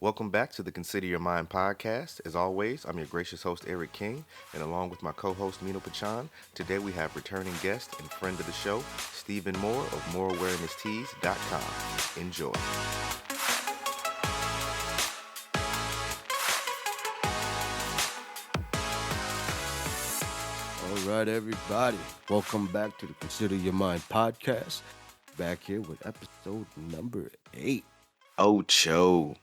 Welcome back to the Consider Your Mind podcast. As always, I'm your gracious host, Eric King, and along with my co host, Mino Pachan, today we have returning guest and friend of the show, Stephen Moore of MoreAwarenessTees.com. Enjoy. All right, everybody. Welcome back to the Consider Your Mind podcast. Back here with episode number 8. Ocho.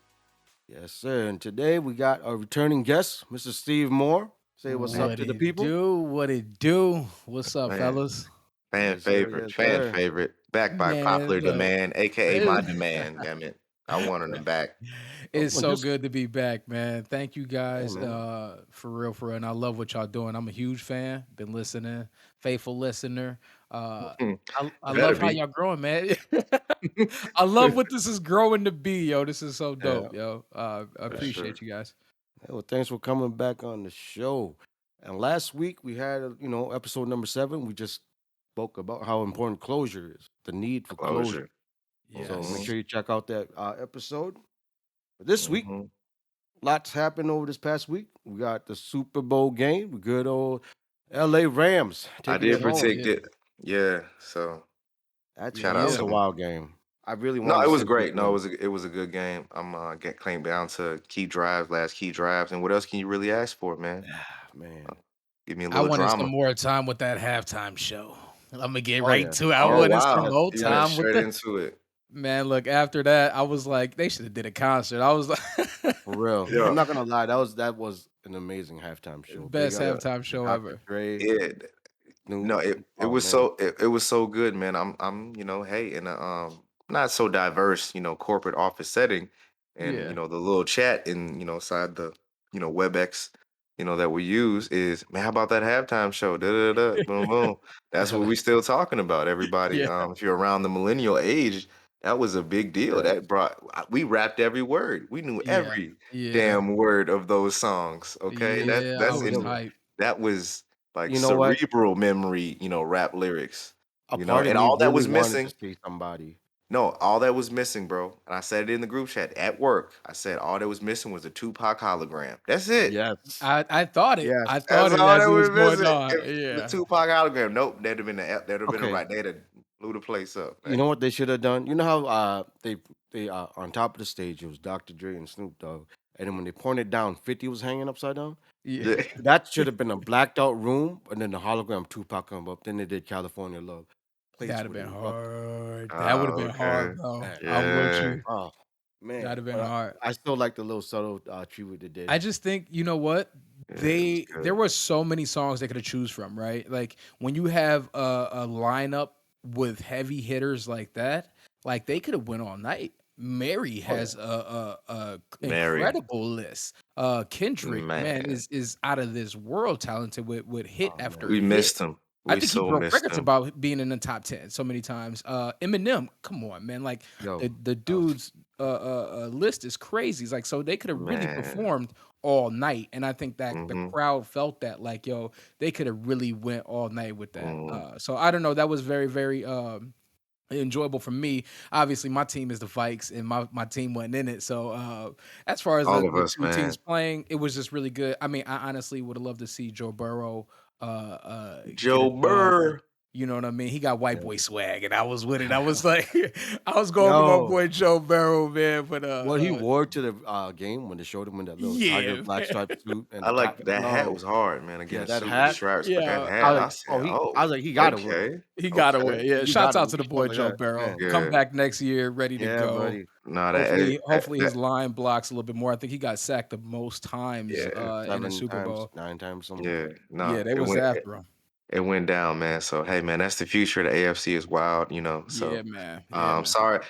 Yes, sir. And today we got our returning guest, Mr. Steve Moore. Say what's up What to the it people. do? What it do? What's up, Man, fellas? fan Yes, sir. favorite, Yes, fan sir. favorite. Back by Man, popular look, demand, aka my demand, damn it. I wanted him back. it's Well, so just good to be back, man. Thank you yeah, guys, man. for real, and I love what y'all doing. I'm a huge fan. Been listening, faithful listener. I Better love how be. y'all growing, man. I love what this is growing to be, yo. This is so Yeah, dope, yo. I For sure. appreciate you guys. well, thanks for coming back on the show. And last week we had, episode number 7. We just spoke about how important closure is, the need for closure. Closure. So make hmm Yes, sure you check out that episode. But this week, hmm lots happened over this past week. We got the Super Bowl game. Good old LA Rams I taking did it home. predict yeah, it. Yeah. So shout That out was yeah, a to him. wild game. I really No, wanted it to was see who great. would No, win. it was a good game. I'm get claimed down to key drives, last key drives, and what else can you really ask for, man? Man. Give me a I little wanted some drama. more time with that halftime show. I'm gonna get Oh right yeah. to it. I Oh Yeah. wanted some wow, Yes. more you went time Yes. with straight the into it. man. Look, after that, I was like, they should have did a concert. I was like, For real. I'm Yeah, not gonna lie. That was an amazing halftime show. Big best up yeah, halftime show Dr. ever. Dre, yeah. Snoop. No, it Oh was man. it was so good, man. I'm hey in a not so diverse corporate office setting, and Yeah, the little chat in inside the WebEx that we use is, man, how about that halftime show? Da da da boom boom. That's what we still talking about, everybody. yeah, If you're around the millennial age, that was a big deal. Yes. That brought we rapped every word. We knew yeah, every yeah, damn word of those songs. Okay, yeah. I that's was It in was, hyped. that was like you know what? cerebral memory, rap lyrics, A part of and me all that really was wanted to missing. see somebody. No, all that was missing, bro. And I said it in the group chat at work. I said all that was missing was a Tupac hologram. That's it. Yes. I thought it. Yes. I That's thought it all as that it was was going missing. on. If the Yeah, Tupac hologram, nope, that'd have been a Okay. right. They'd have blew the place up. You know what they should have done? You know how they on top of the stage it was Dr. Dre and Snoop Dogg, and then when they pointed down, 50 was hanging upside down. yeah. Yeah. That should have been a blacked out room, and then the hologram Tupac come up. Then they did California Love. Place That'd have would been erupt. hard. That would have Oh, been okay. hard, bro. Man. I'm with Yeah. you. Oh man, That'd have been but hard. I still like the little subtle tribute they I did. just think, you know what? Yeah, it was There good. were so many songs they could have choose from, right? Like when you have a lineup with heavy hitters like that, like they could have went all night. Mary Oh yeah, has a Mary, incredible list. Kendrick, man, man, is out of this world talented with hit oh after man, we hit. missed him. I We think he so broke missed records him. about being in the top 10 so many times. Eminem, come on, man. Like yo, the uh, dude's list is crazy. It's like so they could have really Man. performed all night, and I think that the hmm crowd felt that. Like, yo, they could have really went all night with that. hmm So I don't know. That was very enjoyable for me. Obviously, my team is the Vikes, and my team wasn't in it. So as far as All of the us, two man. teams playing, it was just really good. I mean, I honestly would have loved to see Joe Burrow get Joe a dub. Burr. You know what I mean? He got white yeah. boy swag, and I was with it. I was like, I was going for my Yo, boy Joe Burrow, man. But what he wore to the game when they showed him in that little tiger yeah, black man. striped suit and I the like tie. that hat No, was hard, man. Again, yeah, a that suit with the hat. stripes, but that Yeah, I hat, was I like, said, oh, oh, I was like, he got to win. okay, he got okay, away. Yeah, He got shouts to out win. to the I was boy like, Joe yeah, Burrow. Come yeah. back next year, ready to yeah, go. buddy. No, Hopefully that his line blocks a little bit more. I think he got sacked the most times yeah, in a Seven Super times, Bowl. 9 times, something like yeah. that. No, Yeah, they was after him. it went down, man. So hey, man, that's the future of the AFC is wild. Yeah, So man. Yeah, man.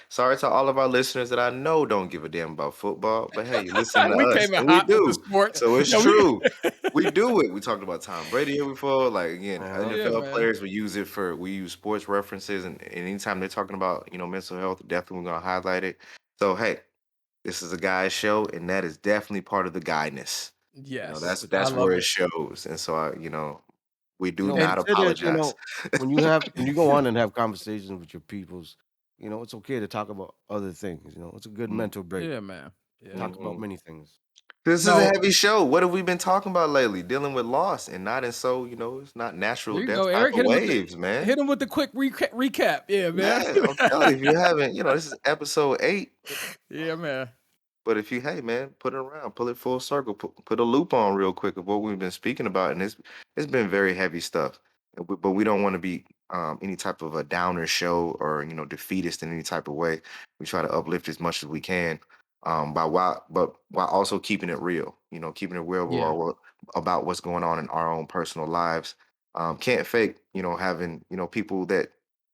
sorry to all of our listeners that I know don't give a damn about football, but hey, you listen to We us, came in and we hot with the do. sports. So it's Yeah, we true. We do it. We talked about Tom Brady here before. Like again, Uh-huh. yeah, NFL man. players, we use sports references, and anytime they're talking about mental health, definitely we're gonna highlight it. So hey, this is a guy's show, and that is definitely part of the guyness. Yes, But I That's where love it it. shows, and so we do not And consider, apologize. when you go on and have conversations with your peoples, it's okay to talk about other things. It's a good Mm, mental break. yeah, man. Yeah. talk about Mhm. many things. This is a No, heavy show. What have we been talking about lately? Dealing with loss and not in it's not there natural you death go, type Eric. of waves, man. Hit him with the quick recap. Yeah, man. Man, I'm telling you, if you haven't, this is episode 8. Yeah, man. But if you, hey man, put it around, pull it full circle, put a loop on real quick of what we've been speaking about, and it's been very heavy stuff. But we don't want to be any type of a downer show or defeatist in any type of way. We try to uplift as much as we can, while also keeping it real. Keeping it real Yeah. about what's going on in our own personal lives. Can't fake, having people that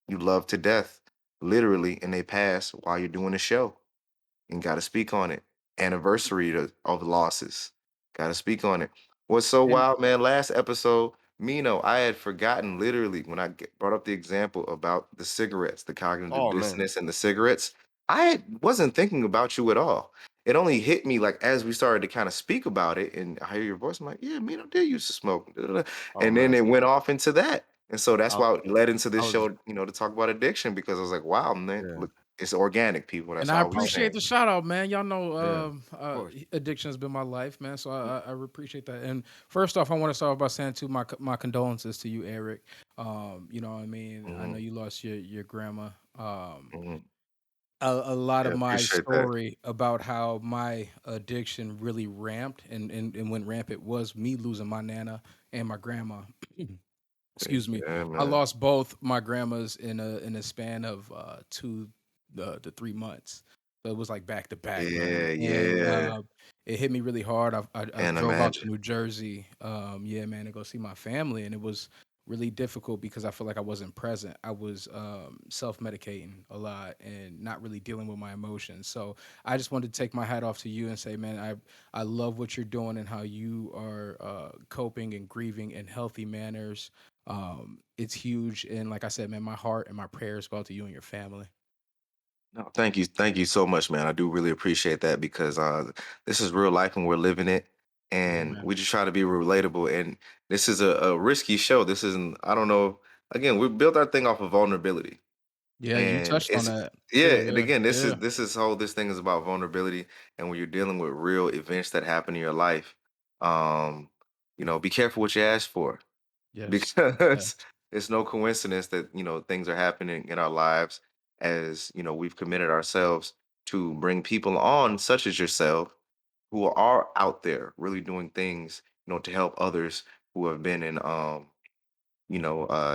you love to death, literally, and they pass while you're doing the show and got to speak on it. Anniversary of losses, got to speak on it. What's so And wild, man? Last episode, Mino, I had forgotten literally when brought up the example about the cigarettes, the cognitive Oh man, dissonance and the cigarettes. Wasn't thinking about you at all. It only hit me like as we started to kind of speak about it, and I hear your voice. I'm like, yeah, Mino did used to smoke, da, da, da." oh And then man. it went off into that. And so that's I, why it led into I this was show, to talk about addiction because I was like, wow, man, yeah, look, it's organic, people. That's I all we appreciate saying. the shout out, man. Y'all know yeah, of course. addiction has been my life, man. So I appreciate that. And first off, I want to start by saying too my condolences to you, Eric. You know what I mean. I know Mhm, you lost your grandma. mhm. A lot Yeah, of my appreciate that. story about how my addiction really ramped and went rampant was me losing my nana and my grandma. Excuse me. Yeah, I man. lost both my grandmas in a span of 2 to 3 months. So it was like back to back, man. Yeah, And yeah. it hit me really hard. I Can't drove out to imagine. New Jersey, yeah, man, to go see my family, and it was really difficult because I feel like I wasn't present. I was self medicating a lot and not really dealing with my emotions. So I just wanted to take my hat off to you and say, man, I love what you're doing and how you are coping and grieving in healthy manners. It's huge, and like I said, man, my heart and my prayers go out to you and your family. No, thank you so much, man. I do really appreciate that because this is real life and we're living it, Yeah, and man. we just try to be relatable. And this is a risky show. This isn't. I don't know. Again, we built our thing off of vulnerability. Yeah, you And touched on it's that yeah, too. and Yeah, again, yeah, this thing is about vulnerability, and when you're dealing with real events that happen in your life, um, be careful what you ask for yes, because yes, it's no coincidence that things are happening in our lives as we've committed ourselves to bring people on such as yourself who are out there really doing things to help others who have been in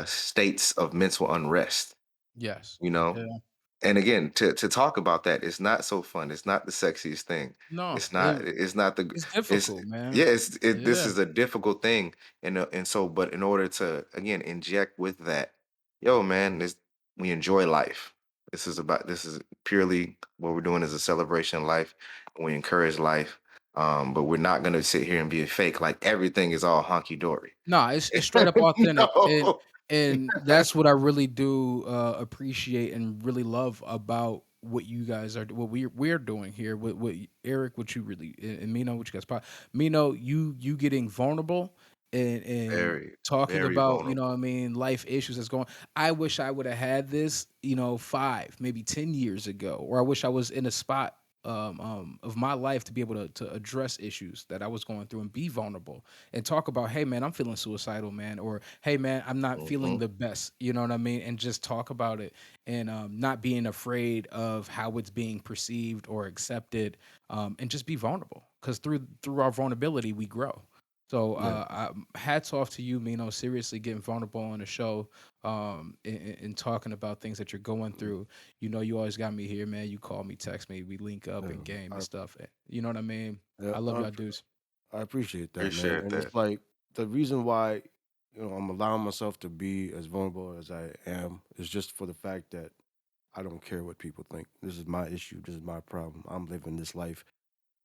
states of mental unrest yes. you know Yeah. and again, to talk about that, it's not so fun. It's not the sexiest thing. No, It's not it's it's difficult, man. yeah, this Yeah. is a difficult thing. And so but in order to again inject with that, yo man, we enjoy life. This is purely what we're doing is a celebration of life. We encourage life. But we're not gonna sit here and be a fake like everything is all honky dory. Nah, it's straight up authentic, and No. that's what I really do appreciate and really love about what you guys are, what we're doing here. What Eric, what you really and Mino, what you guys, Mino, you getting vulnerable and Very, talking very about, you know what vulnerable. I mean, life issues that's going. I wish I would have had this, 5, maybe 10 years ago, or I wish I was in a spot of my life to be able to address issues that I was going through and be vulnerable and talk about, hey man, I'm feeling suicidal, man, or hey man, I'm not feeling Mhm. the best, you know what I mean, and just talk about it and not being afraid of how it's being perceived or accepted, and just be vulnerable because through our vulnerability we grow. So Yeah, hats off to you, Mino. Seriously, getting vulnerable on the show, and talking about things that you're going mm, through. You know, you always got me here, man. You call me, text me, we link up yeah. and game and I stuff. You know what I mean? yeah, I love y'all dudes. I appreciate that, man. Appreciate And that. it's like the reason why I'm allowing myself to be as vulnerable as I am is just for the fact that I don't care what people think. This is my issue. This is my problem. I'm living this life.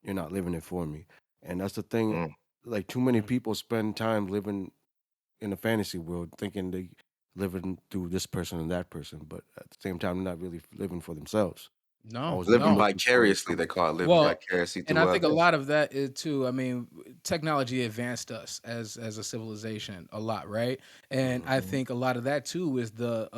You're not living it for me. And that's the thing. Mm. Like too many people spend time living in a fantasy world, thinking they living through this person and that person, but at the same time, they're not really living for themselves. No, Always Living looking, no. looking for vicariously, they somebody. call it living Well, vicariously and I through think a others. lot of that is too. I mean, technology advanced us as a civilization a lot, right? And I Mhm. think a lot of that too is the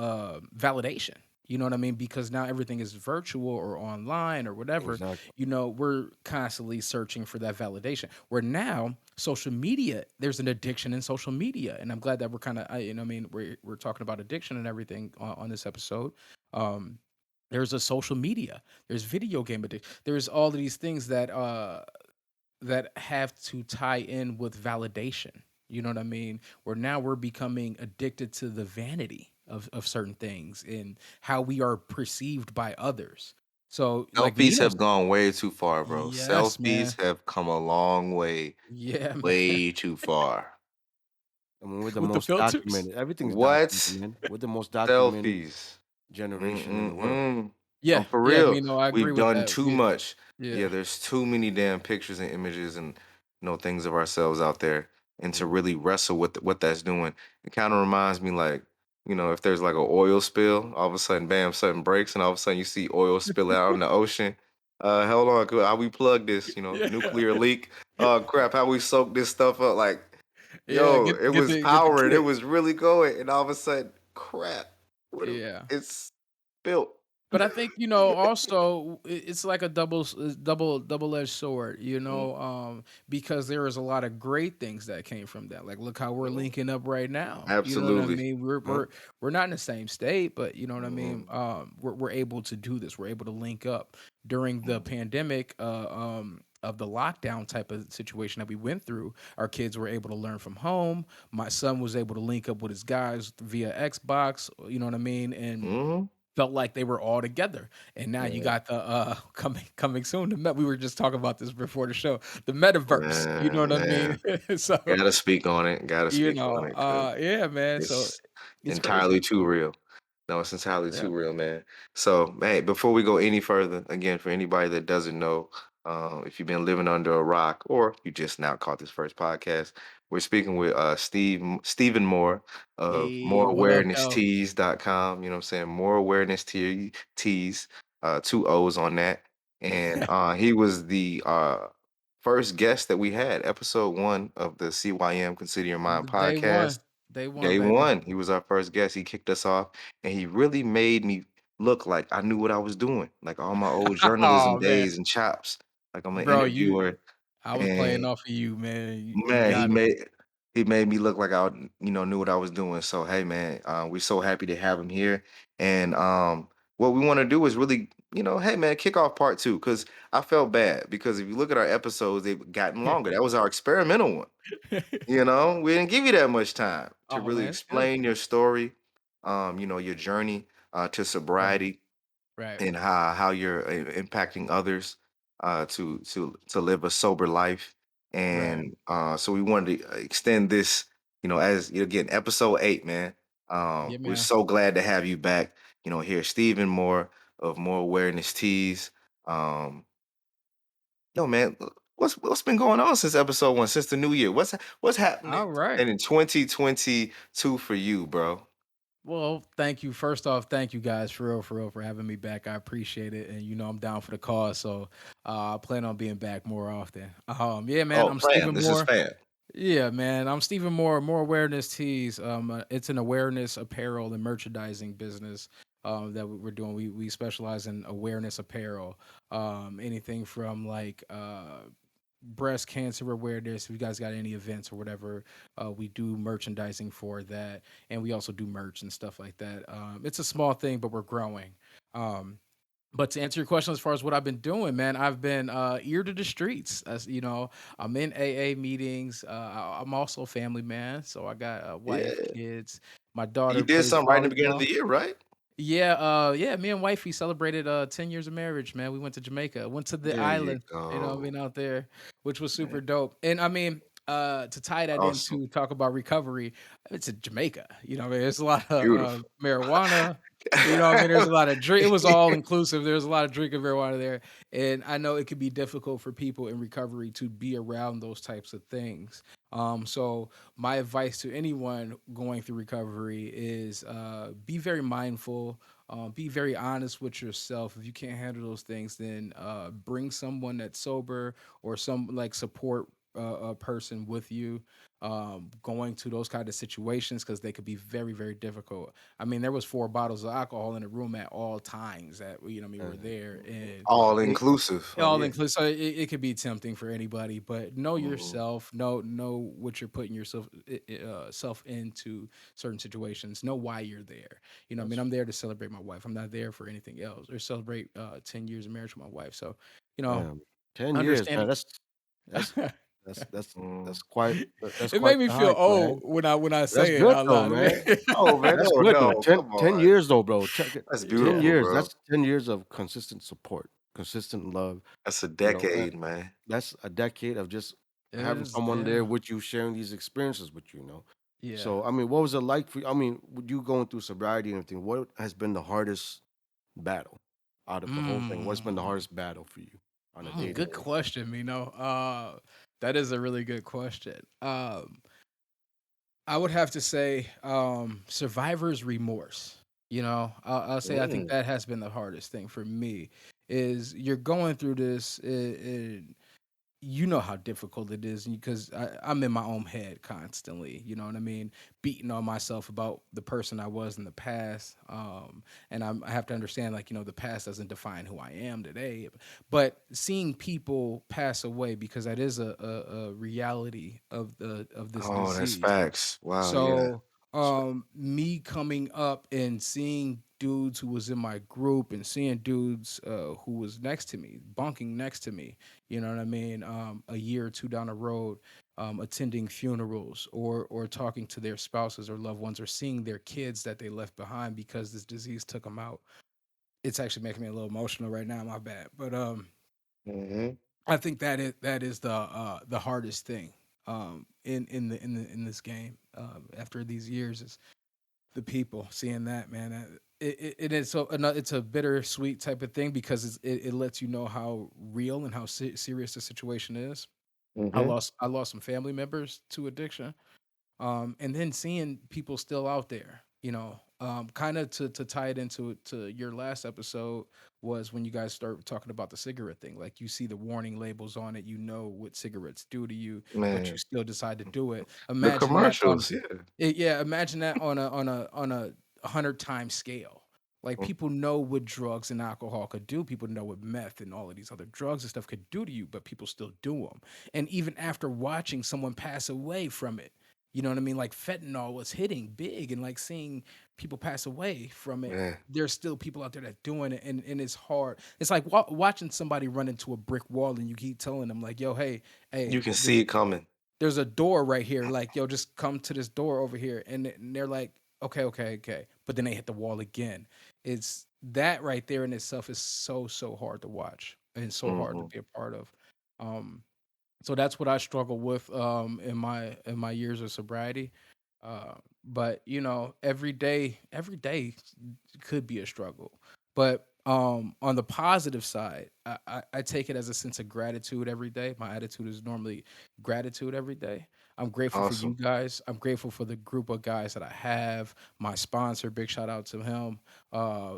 validation. You know what I mean? Because now everything is virtual or online or whatever. Exactly. We're constantly searching for that validation. Where now social media, there's an addiction in social media, and I'm glad that we're kind of, you know, what I mean, we're talking about addiction and everything on this episode. Um, there's a social media. There's video game addiction. There's all of these things that have to tie in with validation. You know what I mean? Where now we're becoming addicted to the vanity of certain things and how we are perceived by others. So, like Selfies Nino, have gone way too far, bro. yes, man, Selfies have come a long way, yeah, man, way too far. I mean, we're the with the most filters, documented. Everything's documented, What? man. We're the most documented Selfies. generation in the world. Mm-mm-mm. yeah, For yeah, real, Nino, I agree we've with done that. too much. Yeah, Yeah, there's too many damn pictures and images and things of ourselves out there. And to Mhm. really wrestle with what that's doing, it kind of reminds me like, if there's like an oil spill, all of a sudden, bam, something breaks, and all of a sudden you see oil spill out in the ocean. Hold on, how we plug this? yeah, Nuclear leak. Oh crap, how we soak this stuff up? Like, yeah. yo, it was Get the powering, it kit. was really going, and all of a sudden, crap, Yeah. it's built. But I think, also it's like a double-edged sword, Mm, because there is a lot of great things that came from that. Like, look how we're mm, linking up right now. You know what I absolutely. mean? We're Huh? we're we're not in the same state, but you know what I mean. Mm, We're able to do this. We're able to link up during the mm, pandemic. Of the lockdown type of situation that we went through, our kids were able to learn from home. My son was able to link up with his guys via Xbox. You know what I mean? And mhm. felt like they were all together. And now you Man, got the coming soon. We were just talking about this before the show. The metaverse. You know what I mean? man, So gotta speak on it. Gotta speak on it because yeah, man. So it's it's entirely crazy. too real. No, it's entirely Yeah. too real, man. So, hey, before we go any further, again, for anybody that doesn't know, if you've been living under a rock or you just now caught this first podcast, we're speaking with Stephen Moore of Hey, what up, though? moreawareness.tees.com. You know what I'm saying? More awareness tees, two O's on that. And he was the first guest that we had, episode one of the CYM Consider Your Mind Day one. podcast. Day one, Day baby. one, he was our first guest. He kicked us off, and he really made me look like I knew what I was doing, like all my old journalism Oh man. days and chops. Like I'm an Bro, interviewer, I was playing and off of you, man. You man, he got it. made me look like I knew what I was doing. So hey, man, we're so happy to have him here, and what we want to do is really, hey, man, kick off part two because I felt bad because if you look at our episodes, they've gotten longer. That was our experimental one. We didn't give you that much time to Oh really man, it's good. explain your story, your journey to Right. sobriety Right. and how you're impacting others to live a sober life. Right. And so we wanted to extend this, as again, episode 8, man. Yeah, We're man. so glad to have you back. Here, Stephen Moore of More Awareness Tees. Um, Yo, man, what's been going on since episode 1, since the new year? What's All happening right. in 2022 for you, bro? Well, thank you. First off, thank you guys for real, for having me back. I appreciate it, and I'm down for the cause. So I plan on being back more often. Yeah, man. Oh, I'm fam, Stephen this is Moore. fam. Yeah, man. I'm Stephen Moore. More Awareness Tees. It's an awareness apparel and merchandising business. That we're doing. We specialize in awareness apparel. Anything from like breast cancer awareness. If you guys got any events or whatever, we do merchandising for that, and we also do merch and stuff like that. It's a small thing, but we're growing. Um, but to answer your question, as far as what I've been doing, man, I've been ear to the streets. As you know, I'm in AA meetings. I'm also a family man, so I got a wife, Yeah. kids. My You daughter did plays something right in the beginning of volleyball. the year, right? Yeah, yeah, me and wifey celebrated 10 years of marriage, man. We went to Jamaica, went to the There you island, I go. mean, out there, which was super Man, dope. And I mean, to tie that awesome. into talk about recovery, it's in Jamaica. I mean, there's a lot of Beautiful. marijuana. I mean, there's a lot of drink. It was all inclusive. There's a lot of drinking marijuana there, and I know it could be difficult for people in recovery to be around those types of things. So my advice to anyone going through recovery is be very mindful, be very honest with yourself. If you can't handle those things, then bring someone that's sober or some like support. person with you, going to those kind of situations because they could be very, very difficult. I mean, there was 4 bottles of alcohol in the room at all times that we were Mhm. there, and All it, inclusive. Oh all yeah. inclusive. So it could be tempting for anybody, but know Mhm. yourself. Know what you're putting yourself self into certain situations. Know why you're there. I mean, That's I'm there to celebrate my wife. I'm not there for anything else or celebrate 10 years of marriage with my wife. So, you know, damn. 10 years, man. understanding. That's that's that's Mm. that's quite that's It quite made me the feel hike, old man. when I That's say it good out though, loud. man. Oh man, That's no, good though. no, Ten come ten on. years though, bro. That's 10 beautiful, years. bro. That's 10 years of consistent support, consistent love. That's a You know, decade, man. that's a decade of just It having is, someone there yeah, with you, sharing these experiences with you. You know. yeah. So, I mean, what was it like for you? I mean, with you going through sobriety and everything, what has been the hardest battle out of the whole thing? What's been the Mm. hardest battle for you on a day to Good day? question, that is a really good question. I would have to say, survivor's remorse. I'll say I think Mm. that has been the hardest thing for me. Is you're going through this, you know how difficult it is because I'm in my own head constantly. You know what I mean? Beating on myself about the person I was in the past. And I have to understand, like, the past doesn't define who I am today. But seeing people pass away, because that is a reality of this Oh, that's disease. facts. Wow, yeah. So, me coming up and seeing dudes who was in my group and seeing dudes who was next to me, bunking next to me, you know what I mean? A year or two down the road, attending funerals or talking to their spouses or loved ones or seeing their kids that they left behind because this disease took them out. It's actually making me a little emotional right now. My bad, but Mhm. I think that is the hardest thing in this game after these years is the people seeing that, man. It is it's a bittersweet type of thing because it lets you know how real and how serious the situation is. Mhm. I lost some family members to addiction, and then seeing people still out there, kind of to tie it into to your last episode was when you guys start talking about the cigarette thing. Like you see the warning labels on it, you know what cigarettes do to you, but you Man, still decide to do it. the Imagine that on commercials, yeah. yeah, imagine that on a 100 times scale. Like Mm, people know what drugs and alcohol could do. People know what meth and all of these other drugs and stuff could do to you, but people still do them. And even after watching someone pass away from it, you know what I mean? Like fentanyl was hitting big, and like seeing people pass away from it. man, There's still people out there that doing it, and it's hard. It's like watching somebody run into a brick wall, and you keep telling them like, "Yo, hey, you hey, can see it coming. there's a door right here. Like, yo, just come to this door over here." And they're like, okay, okay, okay. But then they hit the wall again. It's that right there in itself is so, so hard to watch and so hard to Mhm. be a part of. Um, so that's what I struggle with in my years of sobriety. But every day could be a struggle. But on the positive side, I take it as a sense of gratitude every day. My attitude is normally gratitude every day. I'm grateful for you Awesome. guys. I'm grateful for the group of guys that I have. My sponsor, big shout out to him.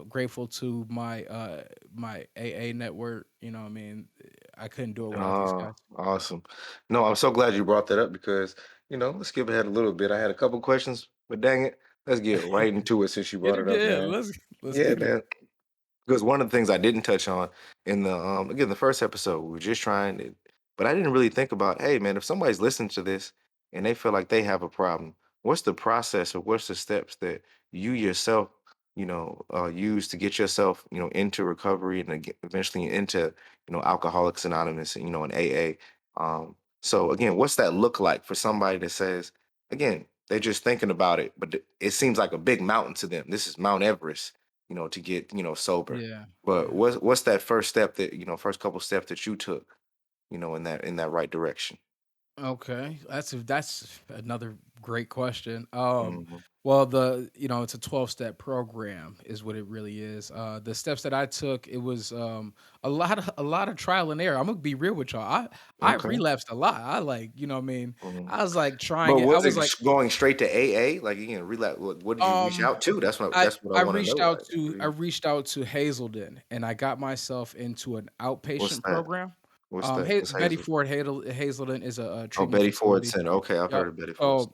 Grateful to my AA network. You know what I mean? I couldn't do it without these Oh, guys. awesome. No, I'm so glad you brought that up because, let's skip ahead a little bit. I had a couple questions, but dang it, let's get right into it since you Get brought it, it up, yeah. man. Let's Yeah, get it. man. Because one of the things I didn't touch on in the first episode, we were just trying to, but I didn't really think about, hey man, if somebody's listening to this and they feel like they have a problem, what's the process or what's the steps that you yourself, use to get yourself, into recovery and eventually into, Alcoholics Anonymous and and AA. So again, what's that look like for somebody that says, again, they're just thinking about it, but it seems like a big mountain to them. This is Mount Everest, to get, sober. Yeah, But yeah. what's that first step that, first couple steps that you took, in that right direction? Okay, that's another great question. Mhm. Well, it's a 12-step program, is what it really is. The steps that I took, it was a lot of trial and error. I'm gonna be real with y'all. I Okay. relapsed a lot. I like, you know what I mean. Mhm. I was like trying But it. I was was it like, going straight to AA? Like, again, relapse. What did you reach um, out to? I That's what I I want to reached know. out Like, to I reached out to Hazelden, and I got myself into an what's outpatient that? program. What's that? What's Betty Hazel? Ford Hazelden is a Oh, treatment Betty Ford facility. Center. Okay, I've Yep. heard of Betty Ford. Oh,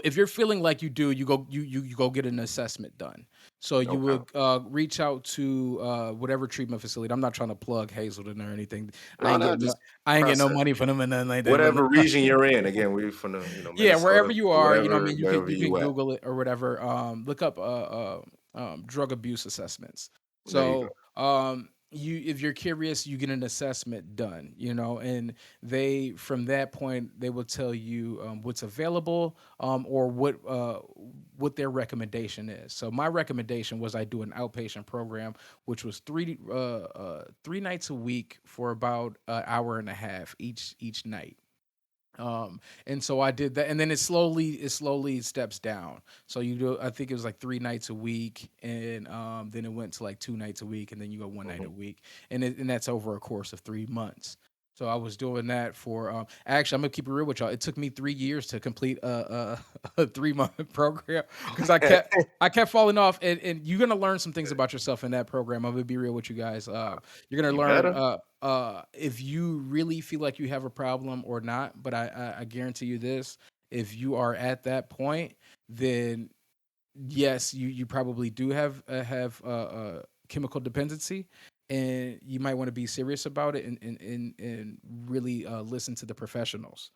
if you're feeling like you do, you go get an assessment done. So you Okay. would reach out to whatever treatment facility. I'm not trying to plug Hazelden or anything. I No, ain't no, getting no, just I ain't getting no process. money for them and nothing like that. But Whatever region you're in. Again, we're from the, yeah, wherever Minnesota, you are, I whatever, mean, wherever you can you at. Google it or whatever. Look up drug abuse assessments. There you go. So you if you're curious, you get an assessment done, and they from that point they will tell you what's available or what their recommendation is. So my recommendation was I do an outpatient program, which was 3 nights a week for about an hour and a half each night. And so I did that, and then it slowly steps down. So you do, I think it was like 3 nights a week, and then it went to like 2 nights a week, and then you go one night Mhm. a week, and that's over a course of 3 months. So I was doing that for actually, I'm gonna keep it real with y'all. It took me 3 years to complete a 3 month program because Okay. I kept falling off, and you're gonna learn some things about yourself in that program. I'm gonna be real with you guys. You're gonna You learn better. if you really feel like you have a problem or not. But I guarantee you this: if you are at that point, then yes, you probably do have chemical dependency, and you might want to be serious about it and really listen to the professionals.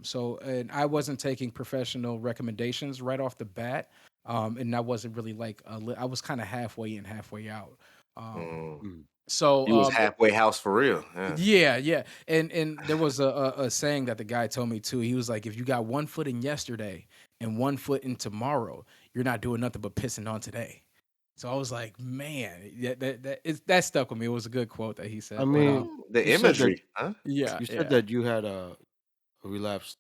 So, and I wasn't taking professional recommendations right off the bat, and I wasn't really like I was kind of halfway in, halfway out. Um, Mm. Mm. so You was halfway house for real. Yeah. yeah, yeah, and there was a saying that the guy told me too. He was like, "If you got one foot in yesterday and one foot in tomorrow, you're not doing nothing but pissing on today." So I was like, "Man, that stuck with me." It was a good quote that he I said, but mean, The you said that imagery, huh? yeah, you said yeah, that you had a relapse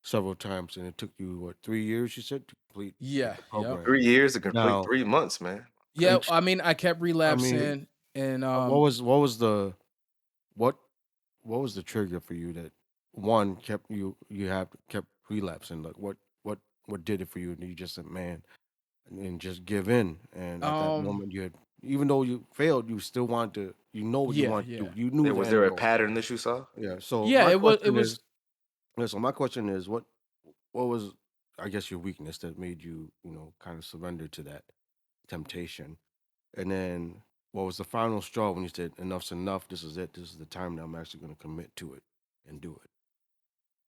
several times, and it took you what 3 years? You said to complete yeah, the yep, program. 3 years to complete Now, 3 months, man. yeah. Crazy. each, I mean, I kept I mean, relapsing, and what was what what was the trigger for you that one kept you have kept relapsing? Like what did it for you? And you just said, man, and just give in. And at that um, moment, you had even though you failed, you still wanted to. You know what you yeah, want to yeah, do. You knew There the was end there a goal. pattern that you saw? Yeah. So yeah. my It question was. is, yeah, so my question is, what was I guess your weakness that made you kind of surrender to that temptation, and then what was the final straw when you said enough's enough? This is it. This is the time that I'm actually going to commit to it and do it.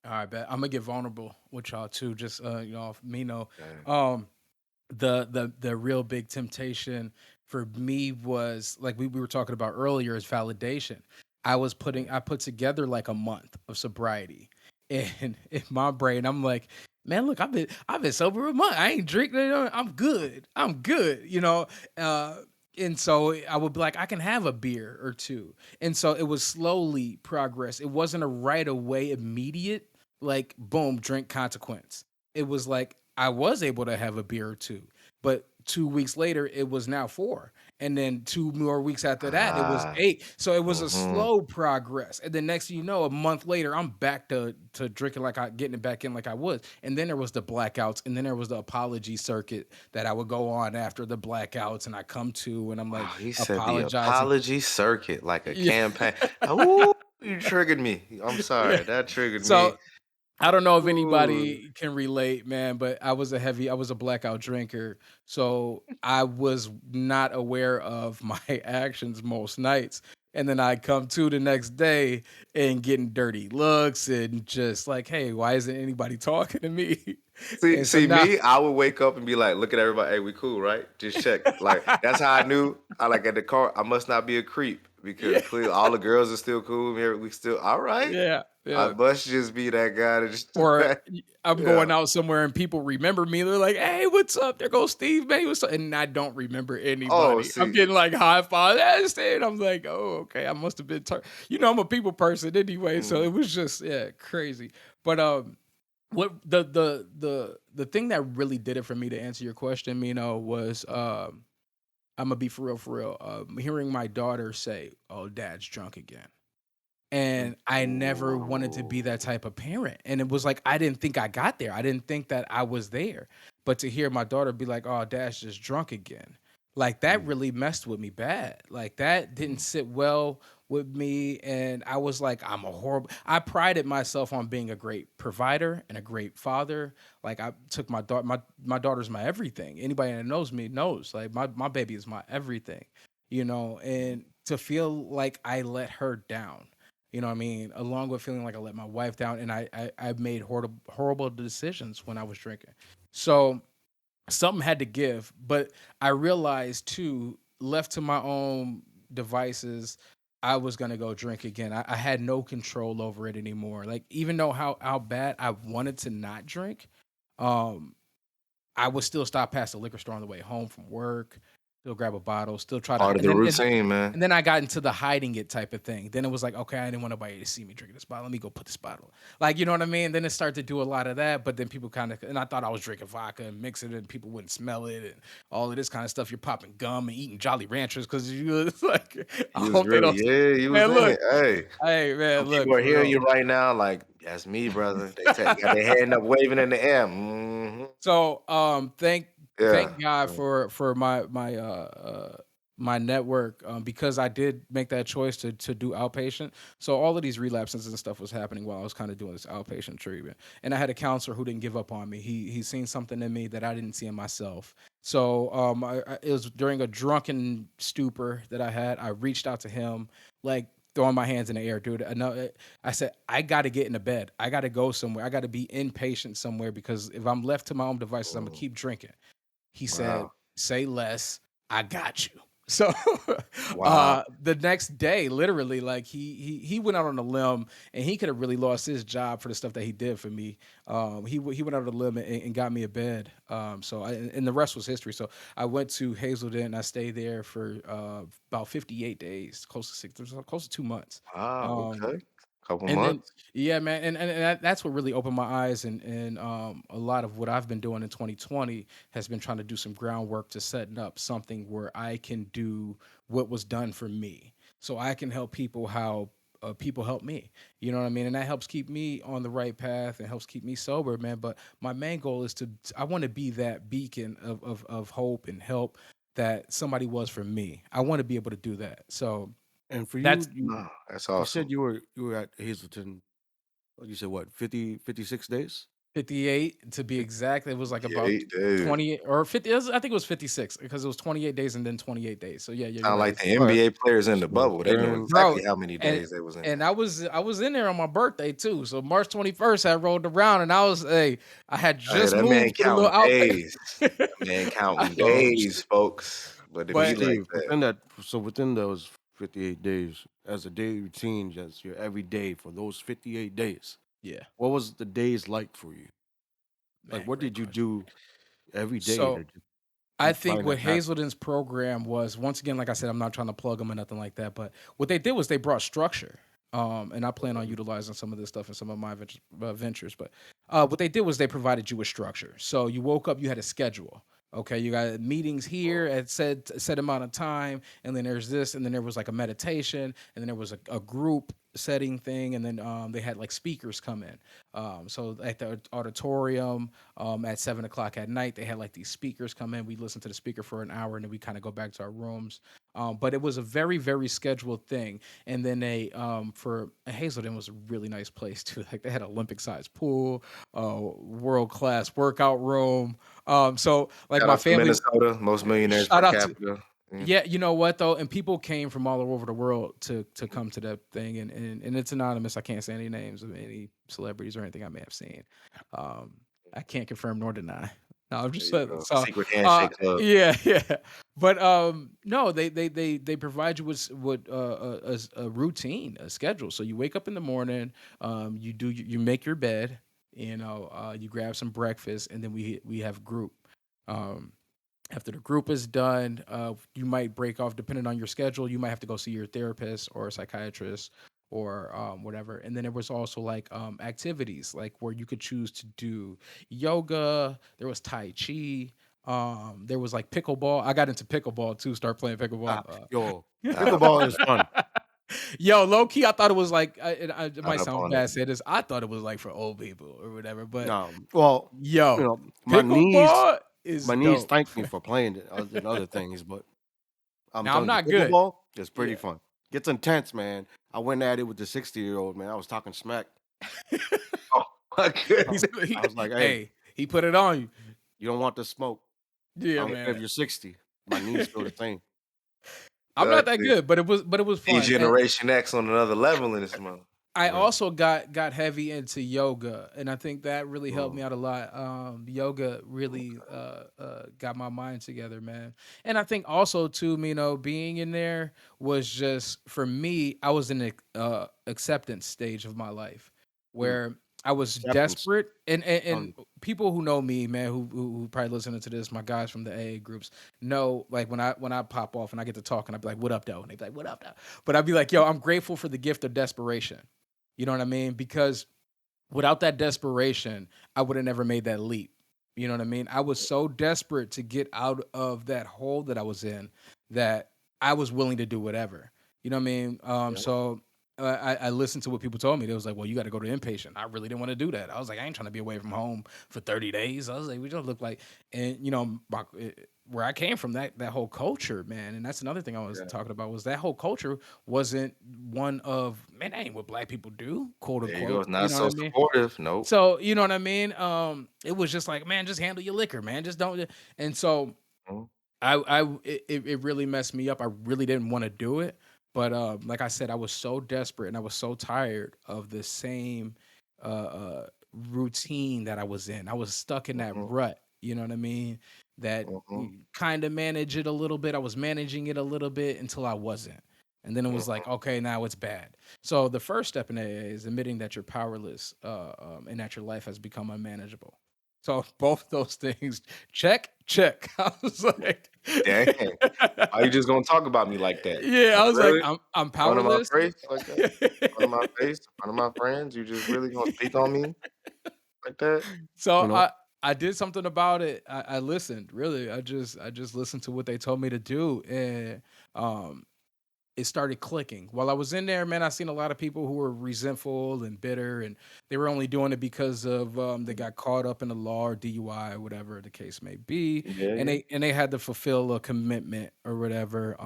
All right, bet I'm gonna get vulnerable with y'all too. Just if me know. Okay. Um, the real big temptation for me was like we were talking about earlier is validation. I put together like a month of sobriety, and in my brain I'm like, man, look, I've been sober a month. I ain't drinking. I'm good. Uh, and so I would be like, I can have a beer or two. And so it was slowly progress. It wasn't a right away immediate like boom drink consequence. It was like I was able to have a beer or two, but 2 weeks later it was now four, and then 2 more weeks after that it was Ah. eight. So it was a Mhm. slow progress, and then next thing you know, a month later I'm back to drinking like I getting it back in like I was. And then there was the blackouts, and then there was the apology circuit that I would go on after the blackouts, and I come to and I'm like Wow, he said the apologizing. apology circuit like a Yeah. campaign. Ooh, you triggered me. I'm Yeah. sorry. That triggered So me. I don't know if Ooh. anybody can relate, man, but I was a blackout drinker. So I was not aware of my actions most nights. And then I come to the next day and getting dirty looks and just like, hey, why isn't anybody talking to me? See And so see now, me, I would wake up and be like, "Look at everybody. Hey, we cool, right? Just check." Like, that's how I knew I like at the car, I must not be a creep because yeah, clearly all the girls are still cool. We still all right. yeah, I yeah. must just be that guy that just Or I'm yeah. going out somewhere and people remember me. They're like, "Hey, what's up? There goes Steve, man. What's up?" And I don't remember Oh, anybody. I'm see. getting like high five. That's it. I'm like, "Oh, okay. I must have been." I'm a people person anyway, so Mm, it was just crazy. But what the thing that really did it for me to answer your question, was I'm gonna be for real, for real. Hearing my daughter say, "Oh, Dad's drunk again." Mm. And I never wanted to be ooh. that type of parent. And it was like I didn't think I got there. I didn't think that I was there. But to hear my daughter be like, "Oh, Dad's just drunk again." Like that Mm. really messed with me bad. Like that didn't sit well with me, and I was like, I'm a horrible. I prided myself on being a great provider and a great father. Like I took my daughter, my daughter's my everything. Anybody that knows me knows, like my baby is my everything, and to feel like I let her down. You know what I mean? Along with feeling like I let my wife down, and I made horrible decisions when I was drinking. So something had to give, but I realized too, left to my own devices, I was gonna go drink again. I had no control over it anymore. Like even though how bad I wanted to not drink, um, I would still stop past the liquor store on the way home from work, still grab a bottle, still try to, Part of and the then and, routine, man. and then I got into the hiding it type of thing. Then it was like, okay, I didn't want nobody to see me drinking this bottle. Let me go put this bottle. Like, you know what I mean? Then it started to do a lot of that. But then people kind of, and I thought I was drinking vodka and mixing it, and people wouldn't smell it, and all of this kind of stuff. You're popping gum and eating Jolly Ranchers because you it's like, I You was hope they really, don't. yeah, you was Man, in look, it. Hey, hey, man, some people look are for hearing real. you right now, like, that's me, brother. They got their hand up waving in the air. So, thank Yeah. God for my network, because I did make that choice to do outpatient. So all of these relapses and stuff was happening while I was kind of doing this outpatient treatment. And I had a counselor who didn't give up on me. He seen something in me that I didn't see in myself. So it was during a drunken stupor that I had. I reached out to him, like throwing my hands in the air, dude. I said, I got to get into bed. I got to go somewhere. I got to be inpatient somewhere because if I'm left to my own devices, I'm gonna Mm, keep drinking. He said, wow. "Say less. I got you." So Wow. the next day, literally, like he went out on a limb, and he could have really lost his job for the stuff that he did for me. He went out on a limb and got me a bed. And the rest was history. So I went to Hazelden. And I stayed there for about 58 days, close to close to 2 months. Wow. Um, Okay. Couple and then months. yeah, man, and that's what really opened my eyes, and a lot of what I've been doing in 2020 has been trying to do some groundwork to setting up something where I can do what was done for me, so I can help people how people help me. You know what I mean? And that helps keep me on the right path and helps keep me sober, man. But my main goal is I want to be that beacon of hope and help that somebody was for me. I want to be able to do that. So And for you, that's you Oh, that's you said awesome. you were at Hazelton. You said what, 56 days? 58 to be exact. It was like about 58 days. 28 or 50. I think it was 56 because it was 28 days and then 28 days. So yeah, you're Sound right. like It's, the All right. NBA players in the So bubble. They knew during bro, exactly how many and days they was in and there. I was in there on my birthday too. So March 21st, I rolled around and I had Hey, just that man moved to the little counting outfit. days. That man counting so days, folks. But it so be But like Steve, that. within those 58 days, as a daily routine, just your every day for those 58 days, yeah, what was the days like for you? Like, man, what great did you question. do every day to So just I keep think finding what that passion? Hazelden's program was, once again, like I said, I'm not trying to plug them or nothing like that, but what they did was they brought structure. And I plan on Mhm. utilizing some of this stuff in some of my ventures. But what they did was they provided you with structure. So you woke up, you had a schedule. Okay, you got meetings here at set amount of time, and then there's this, and then there was like a meditation, and then there was a group setting thing, and then they had like speakers come in. So at the auditorium, at 7 o'clock at night, they had like these speakers come in. We listened to the speaker for an hour, and then we kind of go back to our rooms. But it was a very, very scheduled thing. And then they for Hazelden was a really nice place too. Like they had an Olympic sized pool, world class workout room. So like Shout my out to family, Minnesota, most millionaires shout per out to, capita. Mm, yeah, you know what though, and people came from all over the world to come to that thing, and it's anonymous. I can't say any names of any celebrities or anything I may have seen. Um, I can't confirm nor deny. No, I'm there just you saying. go. So, Secret handshake club. yeah, yeah. But no, they provide you with a routine, a schedule. So you wake up in the morning, you make your bed, you grab some breakfast, and then we have group. Um, After the group is done, you might break off depending on your schedule. You might have to go see your therapist or a psychiatrist or whatever. And then there was also like activities like where you could choose to do yoga. There was tai chi. There was like pickleball. I got into pickleball too. Start playing Ah, pickleball. yo, Not up pickleball on is it. fun. Yo, low key, I thought it was like it Not might up sound on it. bad saying this. I thought it was like for old people or whatever. But No, well, yo, my knees, pickleball is my knees dope. thank me for playing it other than other things, but I'm Now I'm telling you, not good. pickleball is pretty Yeah. fun. gets intense, man. I went at it with the 60-year-old man. I was talking smack. Oh my He's goodness. I was like, "Hey, hey, he put it on you. you don't want the smoke. I Yeah, don't care man. if you're 60. My knees feel the same." I'm not that Exactly. good, but it was See fun. And Generation X on another level in this month. I Right. also got heavy into yoga, and I think that really helped me Mm, out a lot. Yoga really got my mind together, man. And I think also too, being in there was just for me. I was in a acceptance stage of my life mm. where I was Acceptance. desperate, and Done. people who know me, man, who probably listening to this, my guys from the AA groups know, like when I pop off and I get to talking, I'd be like, "What up, though?" And they be like, "What up, though?" But I'd be like, "Yo, I'm grateful for the gift of desperation." You know what I mean? Because without that desperation, I would have never made that leap. You know what I mean? I was so desperate to get out of that hole that I was in that I was willing to do whatever. You know what I mean? Yeah. So I listened to what people told me. They was like, "Well, you got to go to inpatient." I really didn't want to do that. I was like, "I ain't trying to be away from home for 30 days." I was like, "We don't look like," and where I came from, that whole culture, man. And that's another thing I was Yeah. talking about was that whole culture wasn't one of, man, that ain't what black people do, quote There you go. unquote. It's You not know what so I mean? supportive. Nope. So, you know what I mean? It was just like, man, just handle your liquor, man. Just don't. And so Mhm, it really messed me up. I really didn't want to do it, but like I said, I was so desperate and I was so tired of the same routine that I was in. I was stuck in that mhm, rut. You know what I mean? That mhm, kind of manage it a little bit. I was managing it a little bit until I wasn't. And then it was mhm. like, okay, now it's bad. So the first step in AA is admitting that you're powerless and that your life has become unmanageable. So both those things, check, check. I was like, Dang. Why you just gonna talk about me like that? yeah, Like, I was like, really? I'm In front of my powerless. face like that? In front of my face? In front of my friends? You just really gonna speak on me like that? So You know? I did something about it. I listened. Really, I just listened to what they told me to do, and um, it started clicking. While I was in there, man, I seen a lot of people who were resentful and bitter, and they were only doing it because of they got caught up in the law or DUI or whatever the case may be, Yeah, and yeah. they had to fulfill a commitment or whatever.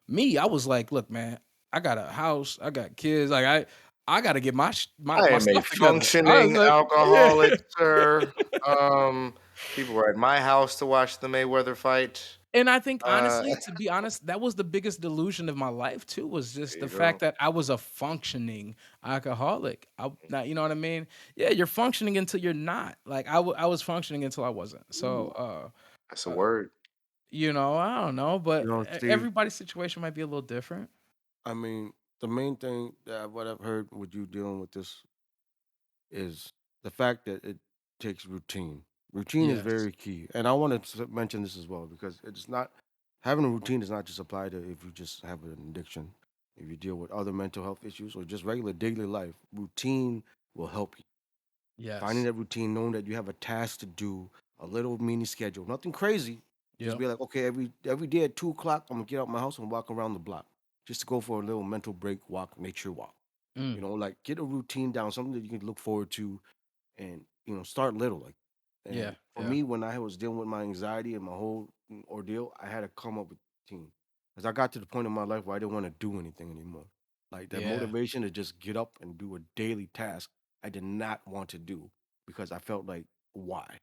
Me, I was like, look, man, I got a house, I got kids, like I got to get I my am a stuff together. I was functioning like, yeah. alcoholic, sir. Um, People were at my house to watch the Mayweather fight. And I think Uh, honestly, to be honest, that was the biggest delusion of my life too, was just there the you fact go. that I was a functioning alcoholic. I not, you know what I mean? Yeah, you're functioning until you're not. Like I was functioning until I wasn't. So, Ooh, that's a uh, word. I don't know, but Steve, everybody's situation might be a little different. I mean, the main thing that what I've heard with you dealing with this is the fact that it takes routine. Routine is Yes. very key, and I want to mention this as well because it's not having a routine does not just apply to if you just have an addiction, if you deal with other mental health issues or just regular daily life. Routine will help you. Finding Yes. that routine, knowing that you have a task to do, a little mini schedule, nothing crazy. Just Yep. be like, okay, every day at 2 o'clock, I'm gonna get out my house and walk around the block, just to go for a little mental break, walk, nature walk. Mm. Like get a routine down, something that you can look forward to, and start little. Like, Yeah. and for Yeah. me, when I was dealing with my anxiety and my whole ordeal, I had to come up with a routine because I got to the point in my life where I didn't want to do anything anymore. Like that Yeah. motivation to just get up and do a daily task, I did not want to do because I felt like why.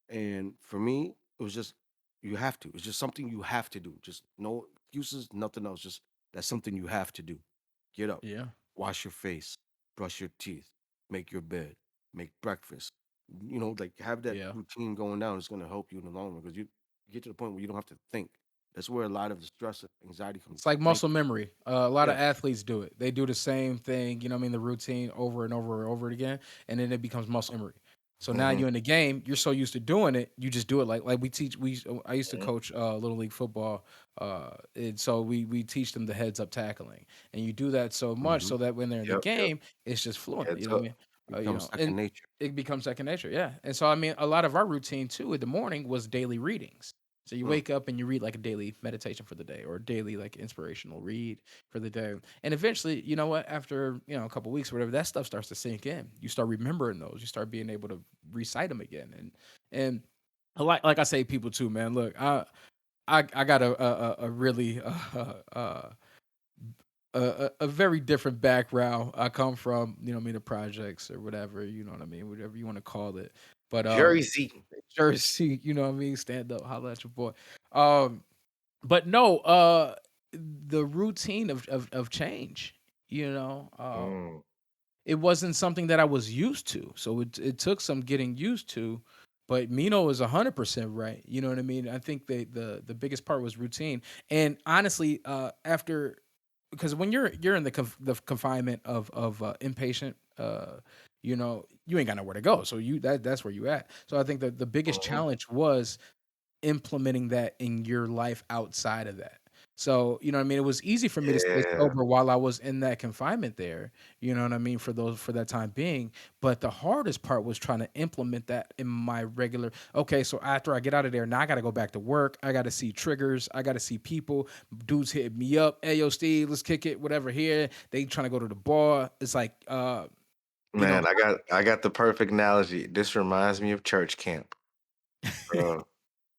And for me, it was just you have to. It's just something you have to do. Just no excuses, nothing else. Just that's something you have to do. Get up, Yeah. wash your face, brush your teeth, make your bed, make breakfast. Like have that Yeah. routine going down. It's going to help you in the long run because you get to the point where you don't have to think. That's where a lot of the stress and anxiety comes It's like from. Think. muscle memory. A lot of Yeah. athletes do it. They do the same thing, what I mean, the routine over and over and over again, and then it becomes muscle memory. So now Mhm, you're in the game, you're so used to doing it, you just do it like I used to mhm, coach little league football, and so we teach them the heads up tackling, and you do that so much Hmm. so that when they're in the yep, yep. game, it's just fluent. You Heads know what I up. mean? Becomes second And nature. it becomes second nature. Yeah, and so I mean, a lot of our routine too in the morning was daily readings. So you Mm. wake up and you read like a daily meditation for the day or a daily like inspirational read for the day. And eventually, you know what, after, a couple weeks or whatever, that stuff starts to sink in. You start remembering those. You start being able to recite them again. And like I say people too, man, look, I got a really a very different background. I come from, you know what I mean, the projects or whatever, you know what I mean, whatever you wanna call it. But, Jersey. Jersey, you know what I mean, stand up, holla at your boy. Um, but no, the routine of change, you know, Mm, it wasn't something that I was used to, so it took some getting used to, but Mino is 100% right, you know what I mean? I think the biggest part was routine, and honestly, after because when you're in the confinement of inpatient, you know, you ain't got nowhere to go, so that's where you at. So I think that the biggest mhm. challenge was implementing that in your life outside of that. So, you know what I mean? It was easy for me to stay Yeah, sober while I was in that confinement there, you know what I mean, for that time being. But the hardest part was trying to implement that in my regular, okay, so after I get out of there, now I gotta go back to work. I gotta see triggers, I gotta see people, dudes hit me up, hey yo, Steve, let's kick it, whatever here. They trying to go to the bar. It's like you know, man, I got the perfect analogy. This reminds me of church camp, bro.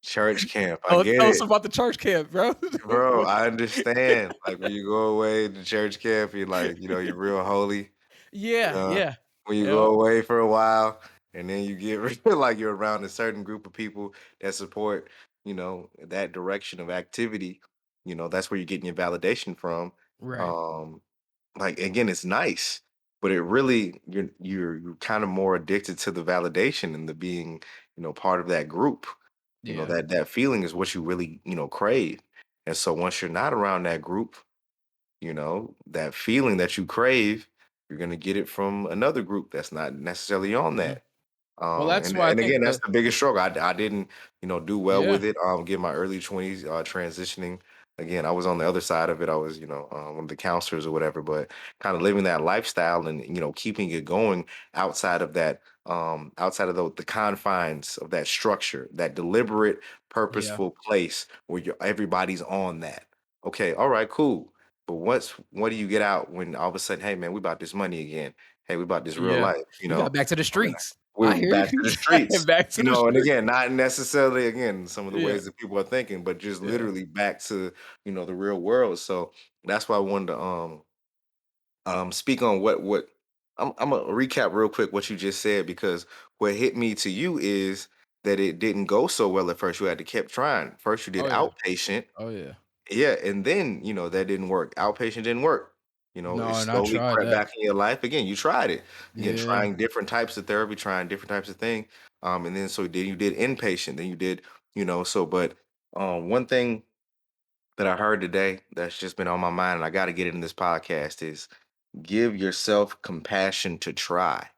Church camp. I oh, get tell us it. about the church camp, bro. Bro, I understand. Like when you go away to church camp, you're like, you're real holy. Yeah, Uh, yeah. when you Yep. go away for a while and then you get like you're around a certain group of people that support, that direction of activity, that's where you're getting your validation from. Right. Um, like again, it's nice, but it really you're kind of more addicted to the validation and the being, part of that group. Yeah. That feeling is what you really, crave. And so once you're not around that group, that feeling that you crave, you're gonna get it from another group that's not necessarily on Mhm. that. Well, that's And why I and think again, that's the the biggest struggle. I didn't, do well yeah, with it. Get my early 20s, transitioning. Again, I was on the other side of it. I was, one of the counselors or whatever, but kind of living that lifestyle and keeping it going outside of that, outside of the confines of that structure, that deliberate, yeah, purposeful place where everybody's on that. Okay, all right, cool. But what do you get out when all of a sudden, hey man, we about this money again? Hey, we about this real yeah. life, We got back to the I mean, streets. we're I hear back to you. the streets, Back to the and streets. again, not necessarily again some of the Yeah, ways that people are thinking, but just yeah. literally back to the real world. So that's why I wanted to speak on what I'm gonna recap real quick what you just said because what hit me to you is that it didn't go so well at first. You had to keep trying. First, you did Oh, yeah. outpatient, Oh, yeah. yeah, and then, that didn't work. Outpatient didn't work. It No, and I slowly tried crept that. back in your life. Again, you tried it. Again, Yeah, trying different types of therapy, trying different types of thing. And then so then you did inpatient, then you did, but one thing that I heard today that's just been on my mind and I gotta get it in this podcast is give yourself compassion to try.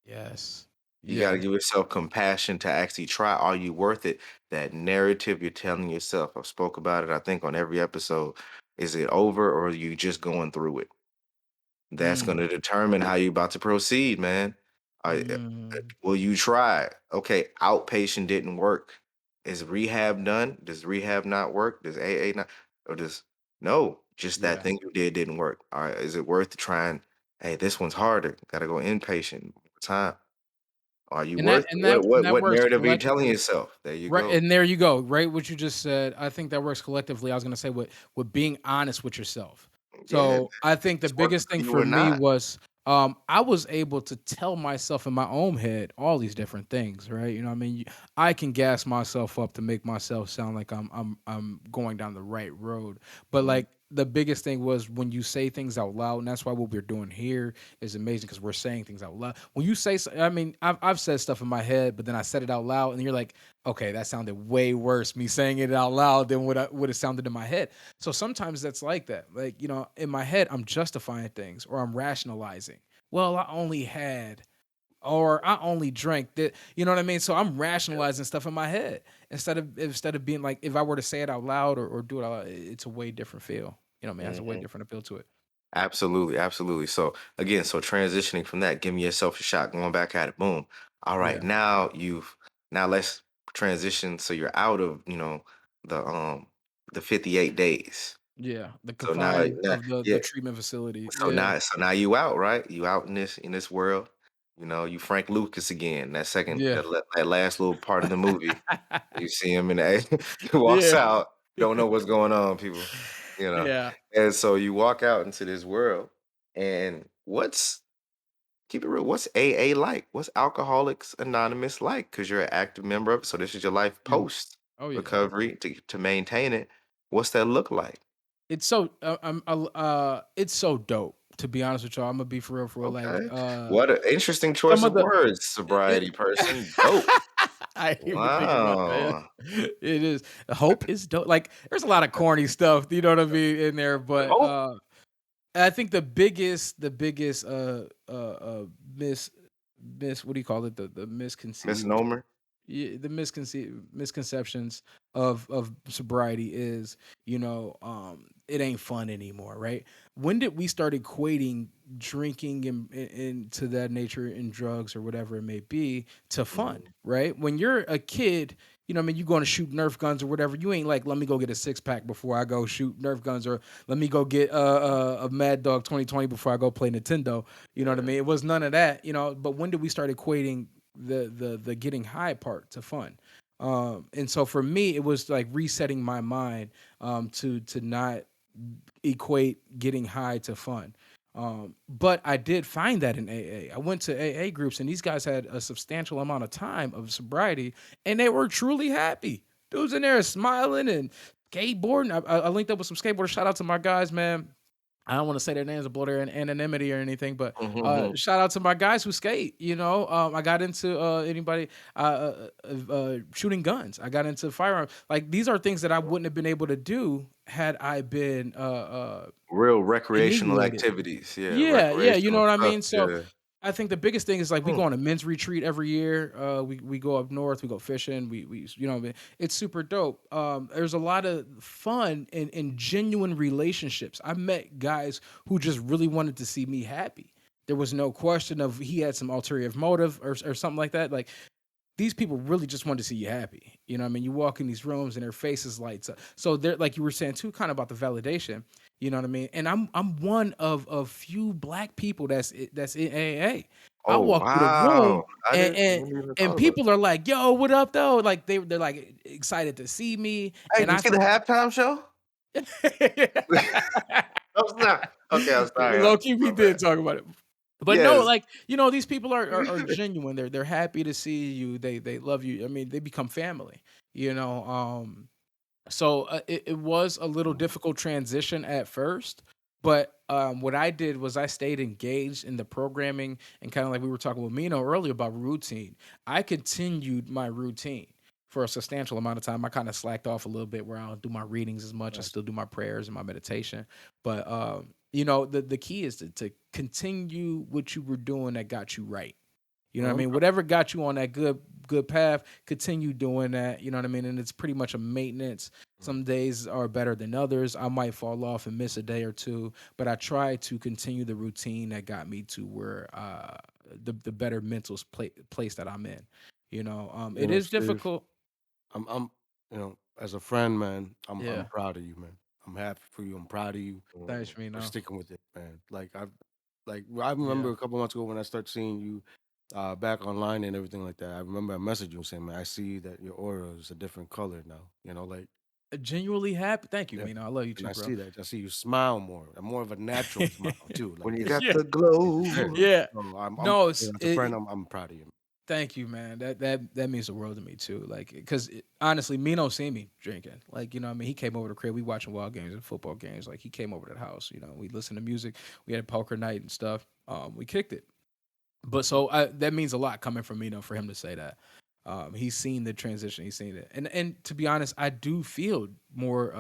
yes. You got to Yeah, give yourself compassion to actually try. Are you worth it? That narrative you're telling yourself. I've spoke about it, I think, on every episode. Is it over or are you just going through it? That's going mm, to determine how you about to proceed, man. mm, Will you try? Okay, outpatient didn't work. Is rehab done? Does rehab not work? Does AA not? Or does no? Just that yeah. thing you did didn't work. All right, is it worth trying? Hey, this one's harder. Got to go inpatient more time. Are you And that worth and what that and what that what works narrative are you telling collectively. yourself? There you Right, go. and there you go, right, what you just said, I think that works collectively. I was gonna say with being honest with yourself. Yeah, man. So, I think the It's working biggest for thing you for or me not. was, I was able to tell myself in my own head all these different things, right? You know what I mean? I can gas myself up to make myself sound like I'm going down the right road, but, Mhm, like, the biggest thing was when you say things out loud, and that's why what we're doing here is amazing because 'cause we're saying things out loud. When you say I mean, I've said stuff in my head, but then I said it out loud, and you're like, okay, that sounded way worse me saying it out loud than what it sounded in my head. So sometimes that's like that. Like, you know, in my head, I'm justifying things or I'm rationalizing. Well, I only had or I only drank that, you know what I mean? So I'm yeah, rationalizing stuff in my head instead of being like if I were to say it out loud or do it out loud, it's a way different feel. You know what I mean? It has a way mhm. different appeal to it. Absolutely, absolutely. So again, so transitioning from that, giving yourself a shot, going back at it, boom. All right, Yeah. now let's transition so you're out of, the 58 days. Yeah. The So now, confines of the yeah, treatment facility. so Yeah. now you out, right? You out in this world. You Frank Lucas again. That second Yeah. that last little part of the movie. You see him in the he walks Yeah. out, don't know what's going on, people. you know. Yeah. And so you walk out into this world, and what's keep it real, what's AA like? What's Alcoholics Anonymous like? Because you're an active member of it. So this is your life Yeah. post Oh yeah. recovery to maintain it. What's that look like? It's so it's so dope. To be honest with y'all, I'm gonna be for real. Like Okay. What an interesting some choice of of the words, it, sobriety person. Dope. I didn't even think about that. Wow. It is hope is dope. Like there's a lot of corny stuff, you know what I mean, in there, but Hope. I think the biggest miss what do you call it? The misconceived Misnomer. yeah, the misconceptions of sobriety is, it ain't fun anymore, right? When did we start equating drinking and to that nature and drugs or whatever it may be to fun, Mhm. right? When you're a kid, I mean, you going to shoot Nerf guns or whatever. You ain't like, let me go get a six pack before I go shoot Nerf guns, or let me go get a Mad Dog 2020 before I go play Nintendo. You know what I Yeah. mean? It was none of that, But when did we start equating the getting high part to fun? And so for me, it was like resetting my mind to not equate getting high to fun. But I did find that in AA. I went to AA groups, and these guys had a substantial amount of time of sobriety, and they were truly happy. Dudes in there smiling and skateboarding. I linked up with some skateboarders. Shout out to my guys, man. I don't want to say their names to blow their anonymity or anything, but Mhm. shout out to my guys who skate. I got into anybody shooting guns. I got into firearms. Like these are things that I wouldn't have been able to do had I been Real recreational inebriated. activities. Yeah, Yeah, you know recreational what I stuff. mean? So Yeah. I think the biggest thing is like we Mm. go on a men's retreat every year. We go up north, we go fishing. We it's super dope. There's a lot of fun and genuine relationships. I met guys who just really wanted to see me happy. There was no question of he had some ulterior motive or something like that. Like these people really just want to see you happy. You know what I mean? You walk in these rooms and their faces lights up. So they're like you were saying too, kind of about the validation. You know what I mean? And I'm one of few black people that's in AA. I Oh, walk through the wow. room I and didn't and, even and thought about people are like, "Yo, what up, though?" Like they're like excited to see me, Hey, and did you I see the halftime show? I'm sorry. Okay, I'm sorry. low key we My bad. did talk about it. But no, Yes. like these people are genuine. They're happy to see you. They love you. I mean, they become family. You know, so it was a little Mhm. difficult transition at first, but what I did was I stayed engaged in the programming and kind of like we were talking with Mino earlier about routine. I continued my routine for a substantial amount of time. I kind of slacked off a little bit where I don't do my readings as much. I Right. still do my prayers and my meditation, but the key is to continue what you were doing that got you right. You know what I Well, mean? Whatever got you on that good path, continue doing that. You know what I mean? And it's pretty much a maintenance. right. Some days are better than others. I might fall off and miss a day or two, but I try to continue the routine that got me to where the better mental place that I'm in. You It know, is Steve, difficult. I'm as a friend, man, I'm Yeah. proud of you, man. I'm happy for you. I'm proud of you Thanks Mhm. for me for now. sticking with it, man. I Yeah. remember a couple months ago when I started seeing you back online and everything like that. I remember I messaged you saying, "Man, I see that your aura is a different color now." Genuinely happy. Thank you, Yeah, Mina. I love you and too, I bro. see that. I see you smile more of a natural smile too. When Like you got Yeah. the yeah. glow. Yeah. So No, as a friend, I'm proud of you. thank you, man. That means the world to me too. Like, because honestly, Mino seen me drinking. Like, I mean, he came over to the crib. We watching wild games and football games. Like, he came over to the house. We listened to music. We had poker night and stuff. We kicked it. But so that means a lot coming from Mino for him to say that. He's seen the transition. He's seen it, and to be honest, I do feel more.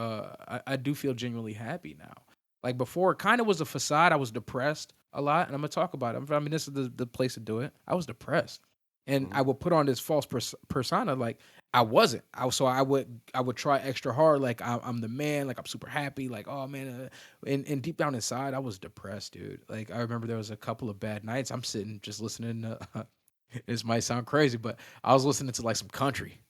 I do feel genuinely happy now. Like before, it kind of was a facade. I was depressed a lot, and I'm gonna talk about it. I mean, this is the place to do it. I was depressed, and Mhm. I would put on this false persona, like I wasn't. I would try extra hard, like I'm the man, like I'm super happy, like oh man, and deep down inside, I was depressed, dude. Like I remember there was a couple of bad nights. I'm sitting just listening to. This might sound crazy, but I was listening to like some country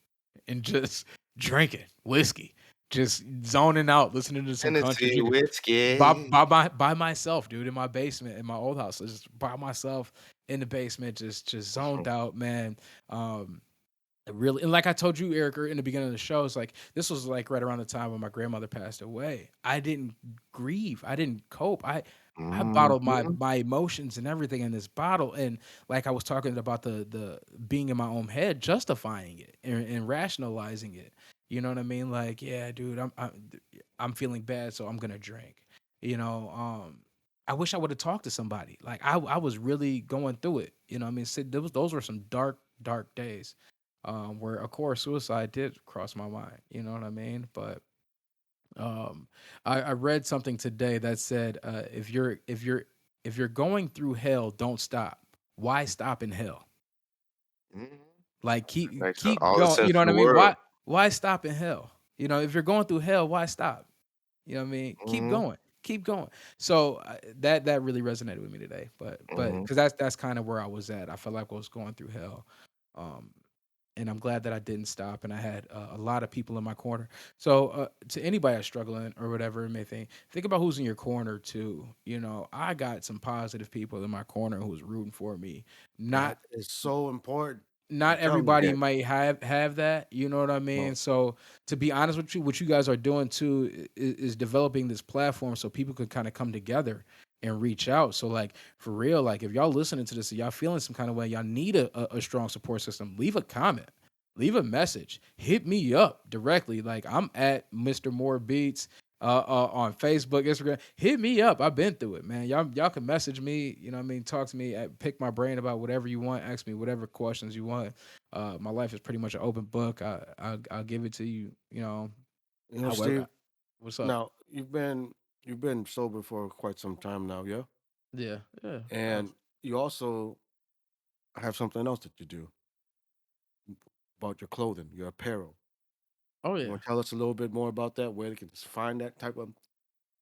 and just drinking whiskey, just zoning out, listening to some country, Tennessee drinking by whiskey. by myself, dude, in my basement, in my old house, just by myself in the basement, just zoned out, man. Um, Really, and like I told you, Eric, in the beginning of the show, it's like this was like right around the time when my grandmother passed away. I didn't grieve. I didn't cope. I bottled Mhm. my emotions and everything in this bottle. And like I was talking about the being in my own head, justifying it and rationalizing it. You know what I mean? Like, yeah, dude, I'm feeling bad, so I'm gonna drink. You know, I wish I would have talked to somebody. Like I was really going through it. You know, what I mean, those were some dark days where of course suicide did cross my mind. You know what I mean? But um, I read something today that said if you're going through hell, don't stop. Why stop in hell? Mhm. Like Makes keep all the going. You sense know in what I the mean? world. Why stop in hell? You know, if you're going through hell, why stop? You know what I mean? Keep Mhm, going. Keep going. So that really resonated with me today. But mhm. because that's kind of where I was at. I felt like I was going through hell. Um, and I'm glad that I didn't stop, and I had a lot of people in my corner. So, to anybody that's struggling or whatever it may think about who's in your corner too. You know, I got some positive people in my corner who's rooting for me. Not That is so important. I'm not telling you. everybody Yeah. might have that, you know what I No, mean? So to be honest with you, what you guys are doing too is developing this platform so people could kind of come together and reach out. So like for real, like if y'all listening to this and y'all feeling some kind of way, y'all need a strong support system. Leave a comment, leave a message, hit me up directly. Like I'm at Mr. Moore Beats on Facebook, Instagram. Hit me up. I've been through it, man. Y'all can message me. You know what I mean? Talk to me. Pick my brain about whatever you want. Ask me whatever questions you want. My life is pretty much an open book. I'll give it to you. You know, however. Steve. What's up? Now you've been sober for quite some time now, yeah, Yeah, yeah. and you also have something else that you do about your clothing, your apparel. Oh You yeah. want to tell us a little bit more about that? Where they can find that type of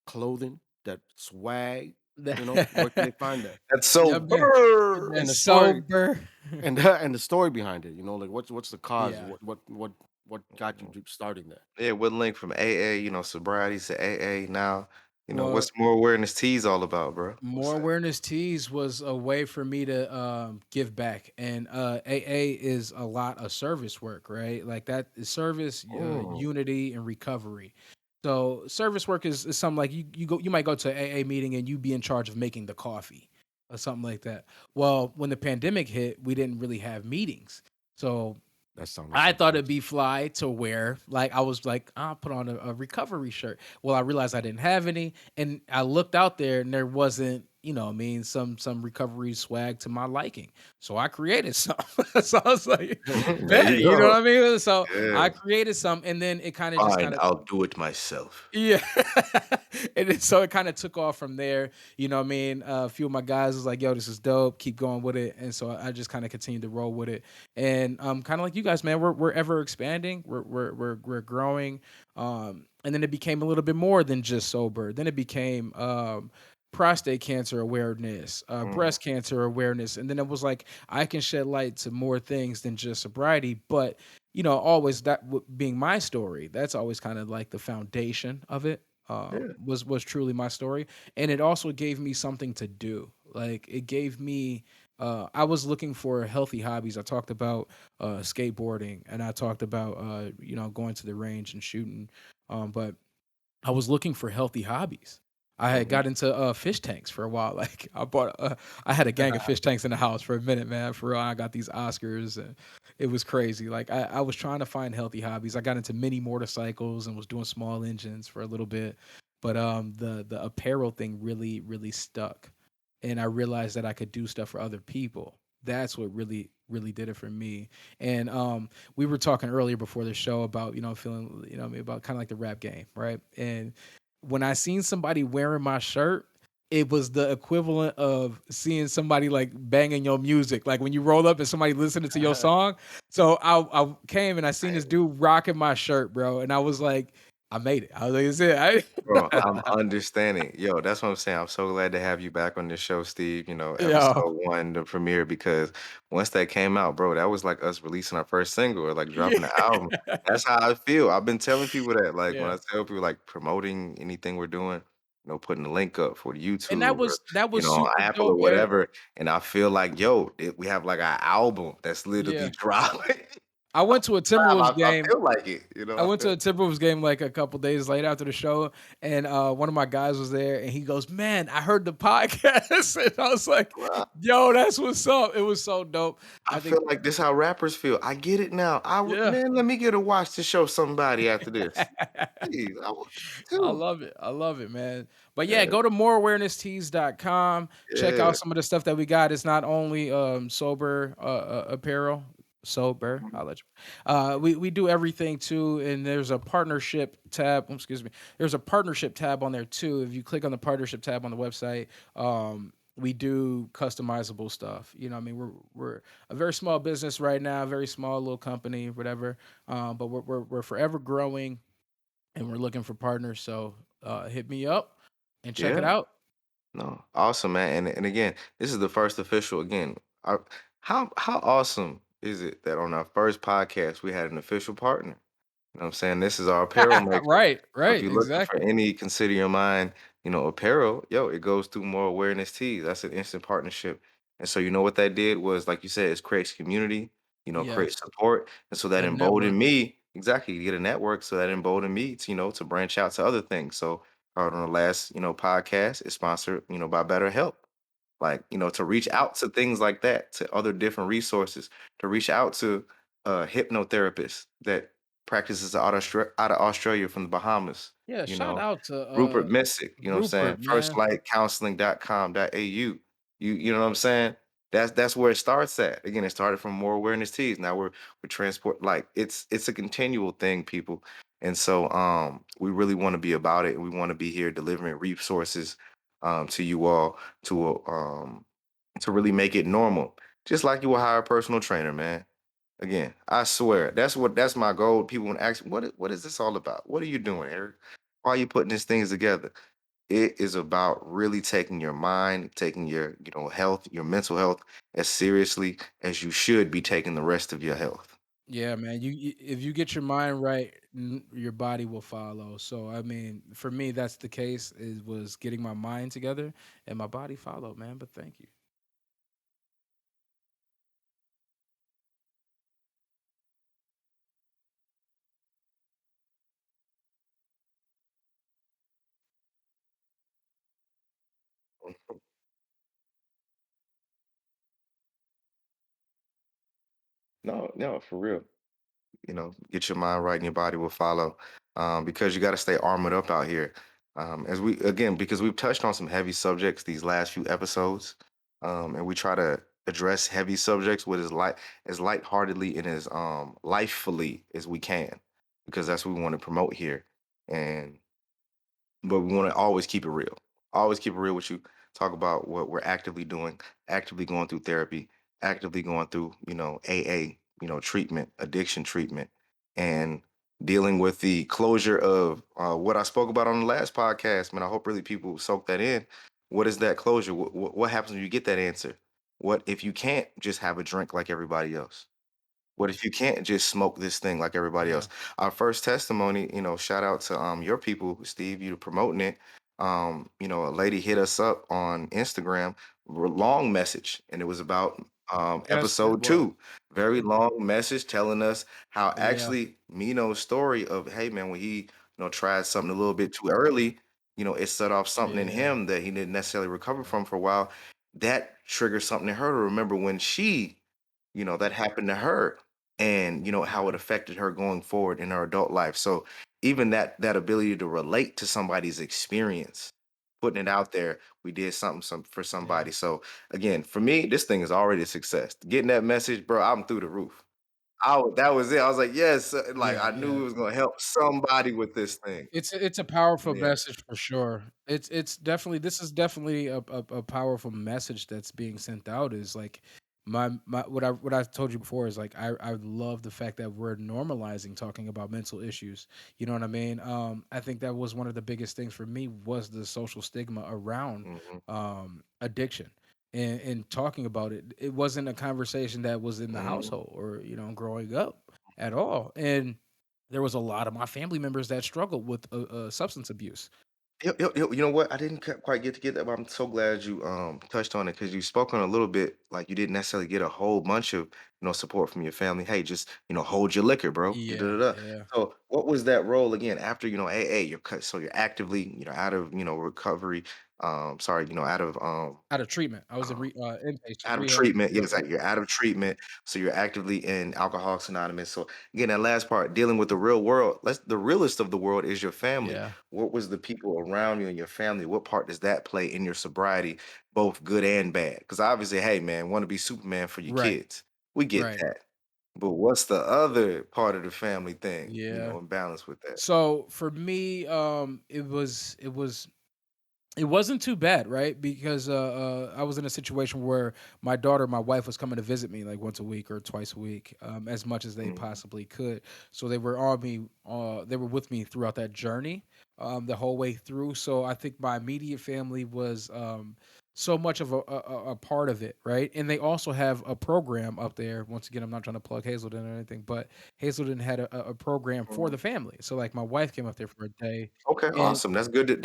clothing, that swag. Where can they find that? That's Yeah, so man. brr. And That's the story, sober. and the story behind it. Like what's the cause? Yeah. What got you starting that? Yeah, what link from AA, sobriety to AA now, Well, what's more awareness teas all about, bro? What's more that? awareness teas was a way for me to give back, and AA is a lot of service work, right? Like that is service, Mm, unity, and recovery. So service work is something like you might go to an AA meeting and you be in charge of making the coffee or something like that. Well, when the pandemic hit, we didn't really have meetings, so That sounds like I some thought it'd crazy. be fly to wear. Like I was like, I'll put on a recovery shirt. Well, I realized I didn't have any, and I looked out there, and there wasn't, what I mean, some recovery swag to my liking. So I created some. So I was like, there you bet, you know go. what I mean. So Yeah. I created some, and then it kind of just Fine, kind of I'll do it myself. yeah. And then, so it kind of took off from there. You know what I mean? A few of my guys was like, yo, this is dope. Keep going with it. And so I just kind of continued to roll with it. And kind of like you guys, man, we're ever expanding. We're growing. And then it became a little bit more than just sober. Then it became prostate cancer awareness, Mm, breast cancer awareness. And then it was like I can shed light to more things than just sobriety. But always being my story, that's always kind of like the foundation of it. yeah. Was truly my story, and it also gave me something to do. Like it gave me, I was looking for healthy hobbies. I talked about skateboarding, and I talked about going to the range and shooting. But I was looking for healthy hobbies. I had Mhm. got into fish tanks for a while. Like I had a gang of fish tanks in the house for a minute, man. For real, I got these Oscars, and it was crazy. Like I was trying to find healthy hobbies. I got into mini motorcycles and was doing small engines for a little bit, but the apparel thing really stuck, and I realized that I could do stuff for other people. That's what really did it for me. And we were talking earlier before the show about feeling what I mean, about kind of like the rap game, right? And when I seen somebody wearing my shirt, it was the equivalent of seeing somebody like banging your music, like when you roll up and somebody listening to your song. So I came and I seen this dude rocking my shirt, bro, and I was like, I made it. I was like, that's it. Bro, I'm understanding. Yo, that's what I'm saying. I'm so glad to have you back on this show, Steve, Yo, episode 1, the premiere, because once that came out, bro, that was like us releasing our first single or like yeah, dropping an album. That's how I feel. I've been telling people that, like, when yeah. I tell people, like, promoting anything we're doing, putting the link up for the And that YouTube or, was that was on super Apple or dope, Eric. whatever. And I feel like, yo, we have like our album that's literally Yeah. dropping. I went to a I Timberwolves I game. feel like it, you know, I I went to feel a Timberwolves game like a couple days later after the show, and one of my guys was there, and he goes, "Man, I heard the podcast," and I was like, well, "Yo, that's what's up." It was so dope. I I think, feel like this how rappers feel. I get it now. yeah. Man, let me get a watch to show somebody after this. Please, I want I too. love it. I love it, man. But yeah, Yeah, go to moreawareness.tees.com. Check yeah. out some of the stuff that we got. It's not only sober apparel, sober. Mhm. I'll let you. We do everything too, and there's a partnership tab. Excuse me. There's a partnership tab on there too. If you click on the partnership tab on the website, we do customizable stuff. You know, what I mean, we're a very small business right now, very small little company, whatever. But we're forever growing and we're looking for partners. So hit me up and check it Yeah. out. No, awesome, man. And again, this is the first official. Again, how awesome is it that on our first podcast we had an official partner? You know what I'm saying? This is our apparel maker. Right, So if right, you're looking for exactly. any consider your mind, apparel, yo, it goes through more awareness tees. That's an instant partnership. And so you know what that did was, like you said, it creates community, create Yes, support. And so that a network. emboldened me, exactly, you get a network. So that emboldened me to, to branch out to other things. So on the last, podcast is sponsored, by BetterHelp. Like, to reach out to things like that, to other different resources, to reach out to a hypnotherapist that practices out of Australia from the Bahamas, Yeah, you shout know, out to Rupert Messick, you know what I'm saying? Rupert, man. Firstlightcounseling.com.au. You know what I'm saying? That's where it starts at. Again, it started from more awareness teas. Now we're transport like it's a continual thing, people. And so we really want to be about it. We want to be here delivering resources to you all to really make it normal. Just like you will hire a personal trainer, man. Again, I swear that's my goal. People want to ask, what is this all about? What are you doing, Eric? Why are you putting these things together? It is about really taking your mind, taking your, health, your mental health as seriously as you should be taking the rest of your health. Yeah, man. If you get your mind right, your body will follow. So I mean, for me, that's the case. It was getting my mind together, and my body followed, man. But thank you. No, no, for real. Get your mind right and your body will follow. Because you got to stay armored up out here. As we again, because we've touched on some heavy subjects these last few episodes, and we try to address heavy subjects with as lightheartedly and as lifefully as we can, because that's what we want to promote here. And but we want to always keep it real. Always keep it real with you. Talk about what we're actively doing, actively going through therapy, actively going through, AA, treatment, addiction treatment, and dealing with the closure of what I spoke about on the last podcast. Man, I hope really people soak that in. What is that closure? What happens when you get that answer? What if you can't just have a drink like everybody else? What if you can't just smoke this thing like everybody Yeah. else? Our first testimony, shout out to your people, Steve, you promoting it. A lady hit us up on Instagram, long message, and it was about Yes, it episode was. 2. Very long message telling us how Yeah. actually Mino's story of, hey man, when he, tried something a little bit too early, it set off something in Yeah. him that he didn't necessarily recover Yeah. from for a while. That triggered something in her to remember when she, that happened to her, and how it Yeah. affected her going forward in her adult life. So even that ability to relate to somebody's experience, putting it out there, we did something for Yeah. somebody. So again, for me, this thing is already a success. Getting that message, bro, I'm through the roof. That was it. I was like, yes, like Yeah. I Yeah. knew it was gonna help somebody with this thing. It's a powerful Yeah. message for sure. It's definitely this is definitely a powerful message that's being sent out. Is like my what I told you before is like I love the fact that we're normalizing talking about mental issues. You know what I mean? I think that was one of the biggest things for me was the social stigma around Hmm. addiction. And talking about it, it wasn't a conversation that was in the Hmm. household or growing up at all. And there was a lot of my family members that struggled with substance abuse. You know what? I didn't quite get to get that, but I'm so glad you touched on it because you spoke on a little bit like you didn't necessarily get a whole bunch of support from your family. Hey, just hold your liquor, bro. Yeah, Da-da-da-da. yeah. So what was that role again after AA? So you're actively out of recovery. Sorry, out of Out of treatment. I was in um, inpatient out of rehab. treatment. Yep, Yes, yep. you're out of treatment, so you're actively in Alcoholics Anonymous. So again, that last part, dealing with the real world. The realest of the world is your family. Yeah. What was the people around you and your family? What part does that play in your sobriety, both good and bad? Because obviously, hey man, want to be Superman for your Right, kids. We get right. that. But what's the other part of the family thing, Yeah. in balance with that? So for me, it wasn't too bad, right? Because I was in a situation where my wife was coming to visit me like once a week or twice a week, as much as they Mhm. possibly could. So they were on me. They were with me throughout that journey, the whole way through. So I think my immediate family was so much of a part of it, right? And they also have a program up there. Once again, I'm not trying to plug Hazelden or anything, but Hazelden had a program for Mhm. the family. So like my wife came up there for a day, Okay, and awesome. That's good to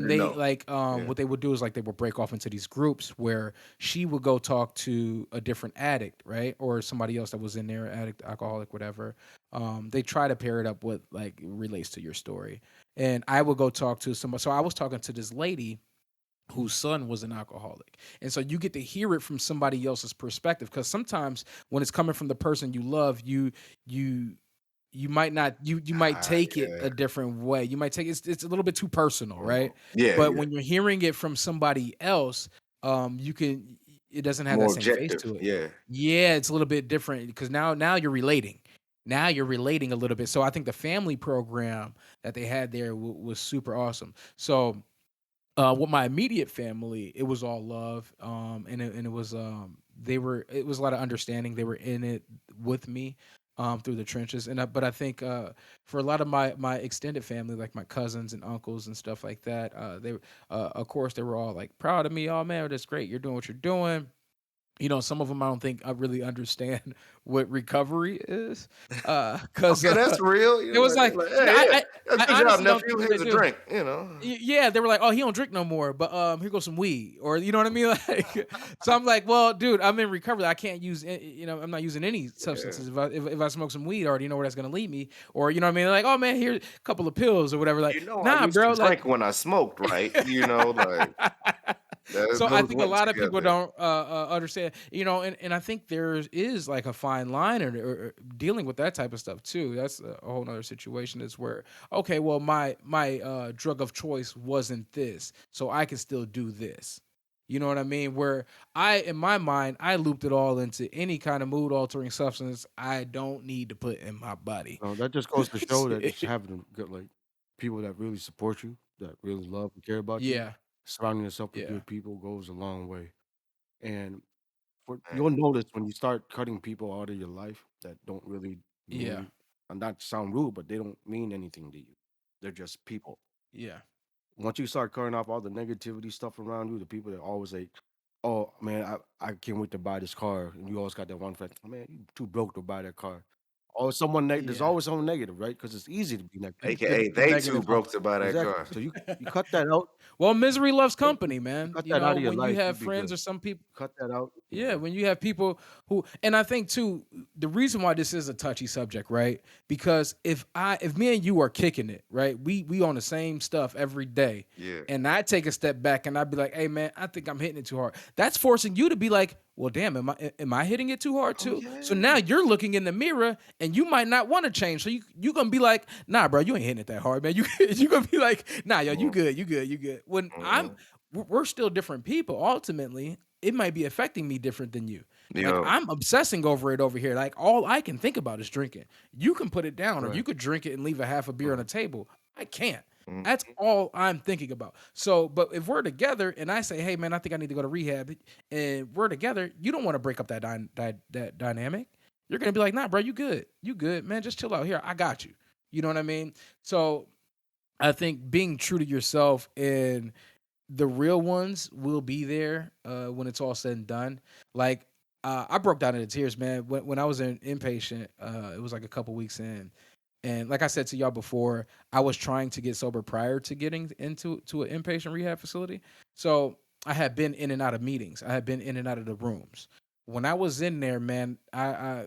they know. like Yeah. what they would do is like they would break off into these groups where she would go talk to a different addict, right? Or somebody else that was in there, addict, alcoholic, whatever. They try to pair it up with like relates to your story. And I would go talk to somebody. So I was talking to this lady whose son was an alcoholic. And so you get to hear it from somebody else's perspective. Cause sometimes when it's coming from the person you love, you you might not you might Ah, take it yeah. a different way. You might take it's a little bit too personal, right? Mhm. Yeah, But yeah. when you're hearing it from somebody else, you can it doesn't have that More same face objective. to it. Yeah. Yeah, it's a little bit different because now you're relating. Now you're relating a little bit. So I think the family program that they had there was super awesome. So with my immediate family, it was all love, and it was it was a lot of understanding. They were in it with me, through the trenches, but I think for a lot of my extended family, like my cousins and uncles and stuff like that, of course they were all like proud of me. Oh man, that's great! You're doing what you're doing. Some of them I don't think I really understand what recovery is, because Okay, that's real. it was They're like, like, no, hey, yeah, I good job, honestly don't nephew. think that they Here's a do. drink. Yeah, they were like, "Oh, he don't drink no more, but here goes some weed," or you know what I mean? Like, so I'm like, "Well, dude, I'm in recovery. I can't use, I'm not using any Yeah. substances. If I smoke some weed, I already know where that's gonna lead me, or you know what I mean? Like, oh man, here a couple of pills or whatever. Like, I nah, used to bro, like." drink when I smoked, right? Like that So I those think a went lot of people together. don't understand, and I think there is like a fine line or dealing with that type of stuff too. That's a whole nother situation. Is where okay, well my drug of choice wasn't this, so I can still do this. You know what I mean? Where in my mind, I looped it all into any kind of mood altering substance I don't need to put in my body. No, that just goes to show that just having good, like, people that really support you, that really love and care about you, Yeah, surrounding yourself with yeah, good people goes a long way. And Man. you'll notice when you start cutting people out of your life that don't really yeah, mean, and not to sound rude, but they don't mean anything to you. They're just people. yeah, Once you start cutting off all the negativity stuff around you, the people that always like, "Oh man, I can't wait to buy this car," and you always got that one friend, "Oh, man, you too broke to buy that car." Always someone there's yeah. always someone negative, right? Because it's easy to be negative. The AKA the they too negative broke Hulk. to buy that Exactly. car. So you cut that out. Well, misery loves Yeah, company, you man. cut that out of your When you life, have you'll be friends good. or some people, Cut that out, you'll be yeah, good. when you have people who, and I think too, the reason why this is a touchy subject, right? Because if me and you are kicking it, right, we on the same stuff every day, Yeah. and I take a step back and I'd be like, hey man, I think I'm hitting it too hard. That's forcing you to be like, well, damn, am I hitting it too hard Oh too? So now yeah. you're looking in the mirror and you might not want to change. So you gonna be like, nah, bro, you ain't hitting it that hard, man. You gonna be like, nah, yo, you Mhm, good, you good, you good. When mhm. we're still different people. Ultimately, it might be affecting me different than you. Like Yo, I'm obsessing over it over here. Like all I can think about is drinking. You can put it down, or you Right. could drink it and leave a half a beer on Right. the table. I can't. mhm. That's all I'm thinking about. So, but if we're together and I say, "Hey, man, I think I need to go to rehab," and we're together, you don't want to break up that dynamic. You're gonna be like, "Nah, bro, you good, man. Just chill out here. I got you." You know what I mean? So, I think being true to yourself and the real ones will be there when it's all said and done. Like I broke down into tears, man. When I was in inpatient, it was like a couple weeks in, and like I said to y'all before, I was trying to get sober prior to getting to an inpatient rehab facility. So I had been in and out of meetings. I had been in and out of the rooms. when I was in there, man, I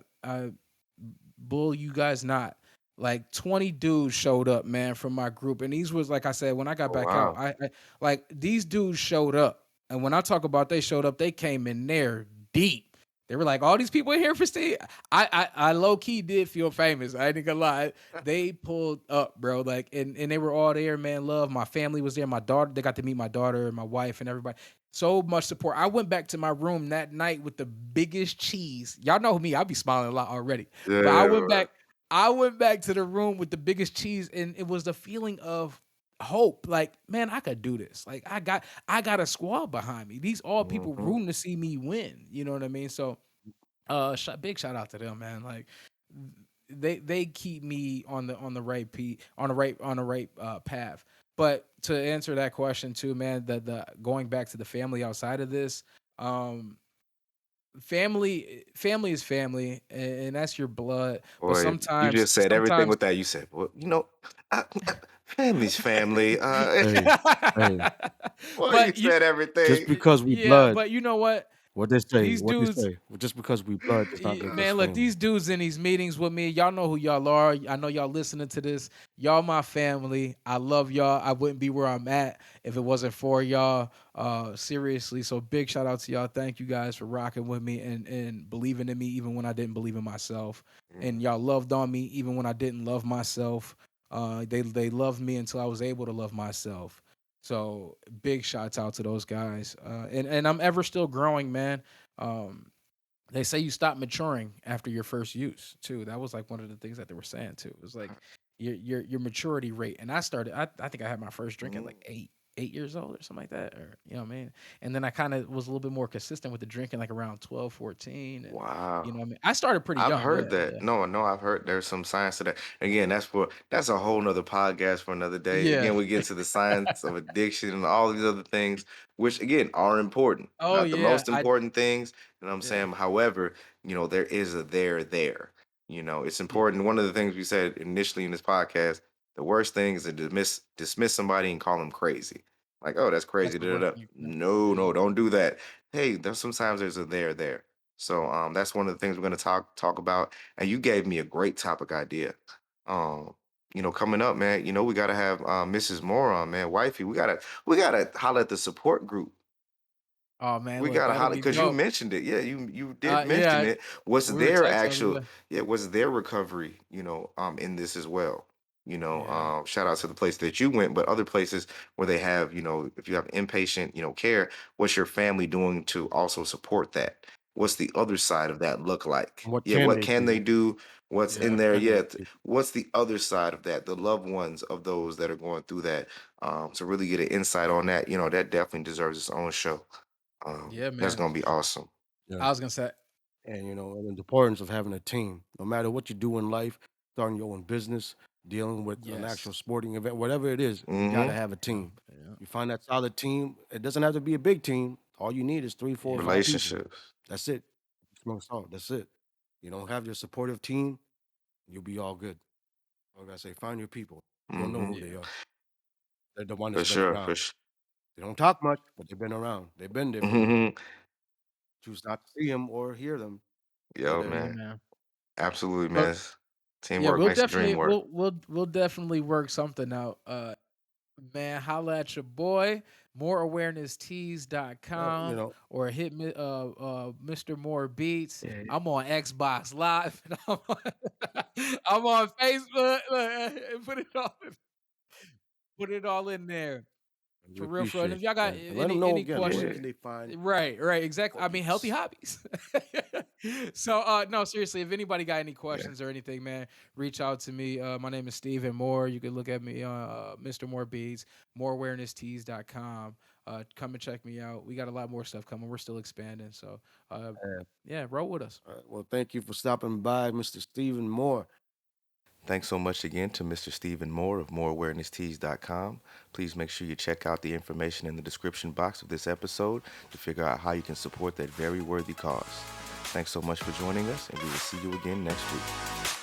bull you guys not. Like 20 dudes showed up, man, from my group. And these was like I said, when I got Oh back out, wow. I like these dudes showed up. And when I talk about they showed up, they came in there deep. They were like, all these people in here for Steve. I low key did feel famous. I ain't gonna lie. They pulled up, bro. Like, and they were all there, man. Love. My family was there. My daughter, they got to meet my daughter and my wife and everybody. So much support. I went back to my room that night with the biggest cheese. Y'all know me. I be smiling a lot already. But Yeah, man. I went back to the room with the biggest cheese, and it was the feeling of hope. Like, man, I could do this. Like, I got a squad behind me. These all people Mhm. rooting to see me win. You know what I mean? So, big shout out to them, man. Like, they keep me on the right path. But to answer that question too, man, the going back to the family outside of this, um, family is family, and that's your blood. But Boy, you sometimes, just said everything sometimes, with that. You said, well, family's family. Hey, hey, Boy, you but said just everything. because we yeah, blood, but you know what? what they say, These what they dudes, say, just because we blood does not make us Man, look, family. these dudes in these meetings with me, y'all know who y'all are. I know y'all listening to this. Y'all my family. I love y'all. I wouldn't be where I'm at if it wasn't for y'all. Seriously. So big shout out to y'all. Thank you guys for rocking with me and believing in me even when I didn't believe in myself. And Mhm. y'all loved on me even when I didn't love myself. They loved me until I was able to love myself. So big shouts out to those guys. And I'm ever still growing, man. Um, they say you stop maturing after your first use too. That was like one of the things that they were saying too. It was like your maturity rate. And I started. I think I had my first drink at like Mhm. 8 years old or something like that, or you know what I mean. And then I kind of was a little bit more consistent with the drinking, like around 12, 14, and you know Wow. what I mean. I started pretty I've young. Yeah, heard that. yeah, No, no, I've heard there's some science to that. Again, that's a whole nother podcast for another day. yeah. Again, we get into the science of addiction and all these other things, which again are important. Oh Not the yeah, most important things, you know what I'm yeah, saying? However, there is a there there. It's important. One of the things we said initially in this podcast, the worst thing is to dismiss somebody and call them crazy. Like, oh, that's that's crazy. the Da, da, worst da. thing you can. No, Yeah, no, don't do that. Hey, there's sometimes there's a there there. So that's one of the things we're going to talk about. And you gave me a great topic idea. Coming up, man. We got to have Mrs. Moore on, man, wifey. We gotta holler at the support group. oh man, We look, gotta that'll holler be because you dope. mentioned it. Yeah, you did mention Yeah, it. What's we were their texting. actual? Yeah, Yeah, what's their recovery? In this as well. yeah, Shout out to the place that you went, but other places where they have, if you have inpatient, care, what's your family doing to also support that? What's the other side of that look like? And what Yeah, can what they can they do? do? What's in yeah. What there? can they Yeah, do? what's the other side of that? The loved ones of those that are going through that. To really get an insight on that, that definitely deserves its own show. Yeah, That's man. gonna be awesome. Yeah. I was gonna say, And and the importance of having a team. No matter what you do in life, starting your own business, dealing with an yes. actual sporting event, whatever it is, you got to Mhm. have a Yeah, team. yeah, You find that solid team. It doesn't have to be a big team. All you need is three, four, yeah, five man. people. Relationships. That's it. Smoke salt. That's it. You don't have your supportive team, you'll be all good. Like I say, find your people. You'll know Mhm. who they Yeah. are. They're the one For that's been sure, for around. sure. They don't talk much, but they've been around. They've been there for you. Mhm. Choose not to see them or hear them. They're Yo, there. Yeah, man. man. Absolutely, man. But yeah, Teamwork we'll makes the definitely dream work. we'll definitely work something out. Man, holla at your boy. Well, Moreawareness.tees.com or hit me Mr. More Beats. yeah, I'm on Xbox Live. And I'm on Facebook. Look, put it all in there. we For real, for real. And appreciate if y'all you, got man. And let them know any again where questions, Yeah. can they find right, exactly. more I mean, healthy beats. hobbies. So, no, seriously, if anybody got any Yeah. questions or anything, man, reach out to me. My name is Steven Moore. You can look at me on Mr. More Beats, moreawareness.tees.com. Come and check me out. We got a lot more stuff coming. We're still expanding. So, uh, yeah, roll with us. Well, thank you for stopping by, Mr. Stephen Moore. Thanks so much again to Mr. Stephen Moore of moreawareness.tees.com. Please make sure you check out the information in the description box of this episode to figure out how you can support that very worthy cause. Thanks so much for joining us, and we will see you again next week.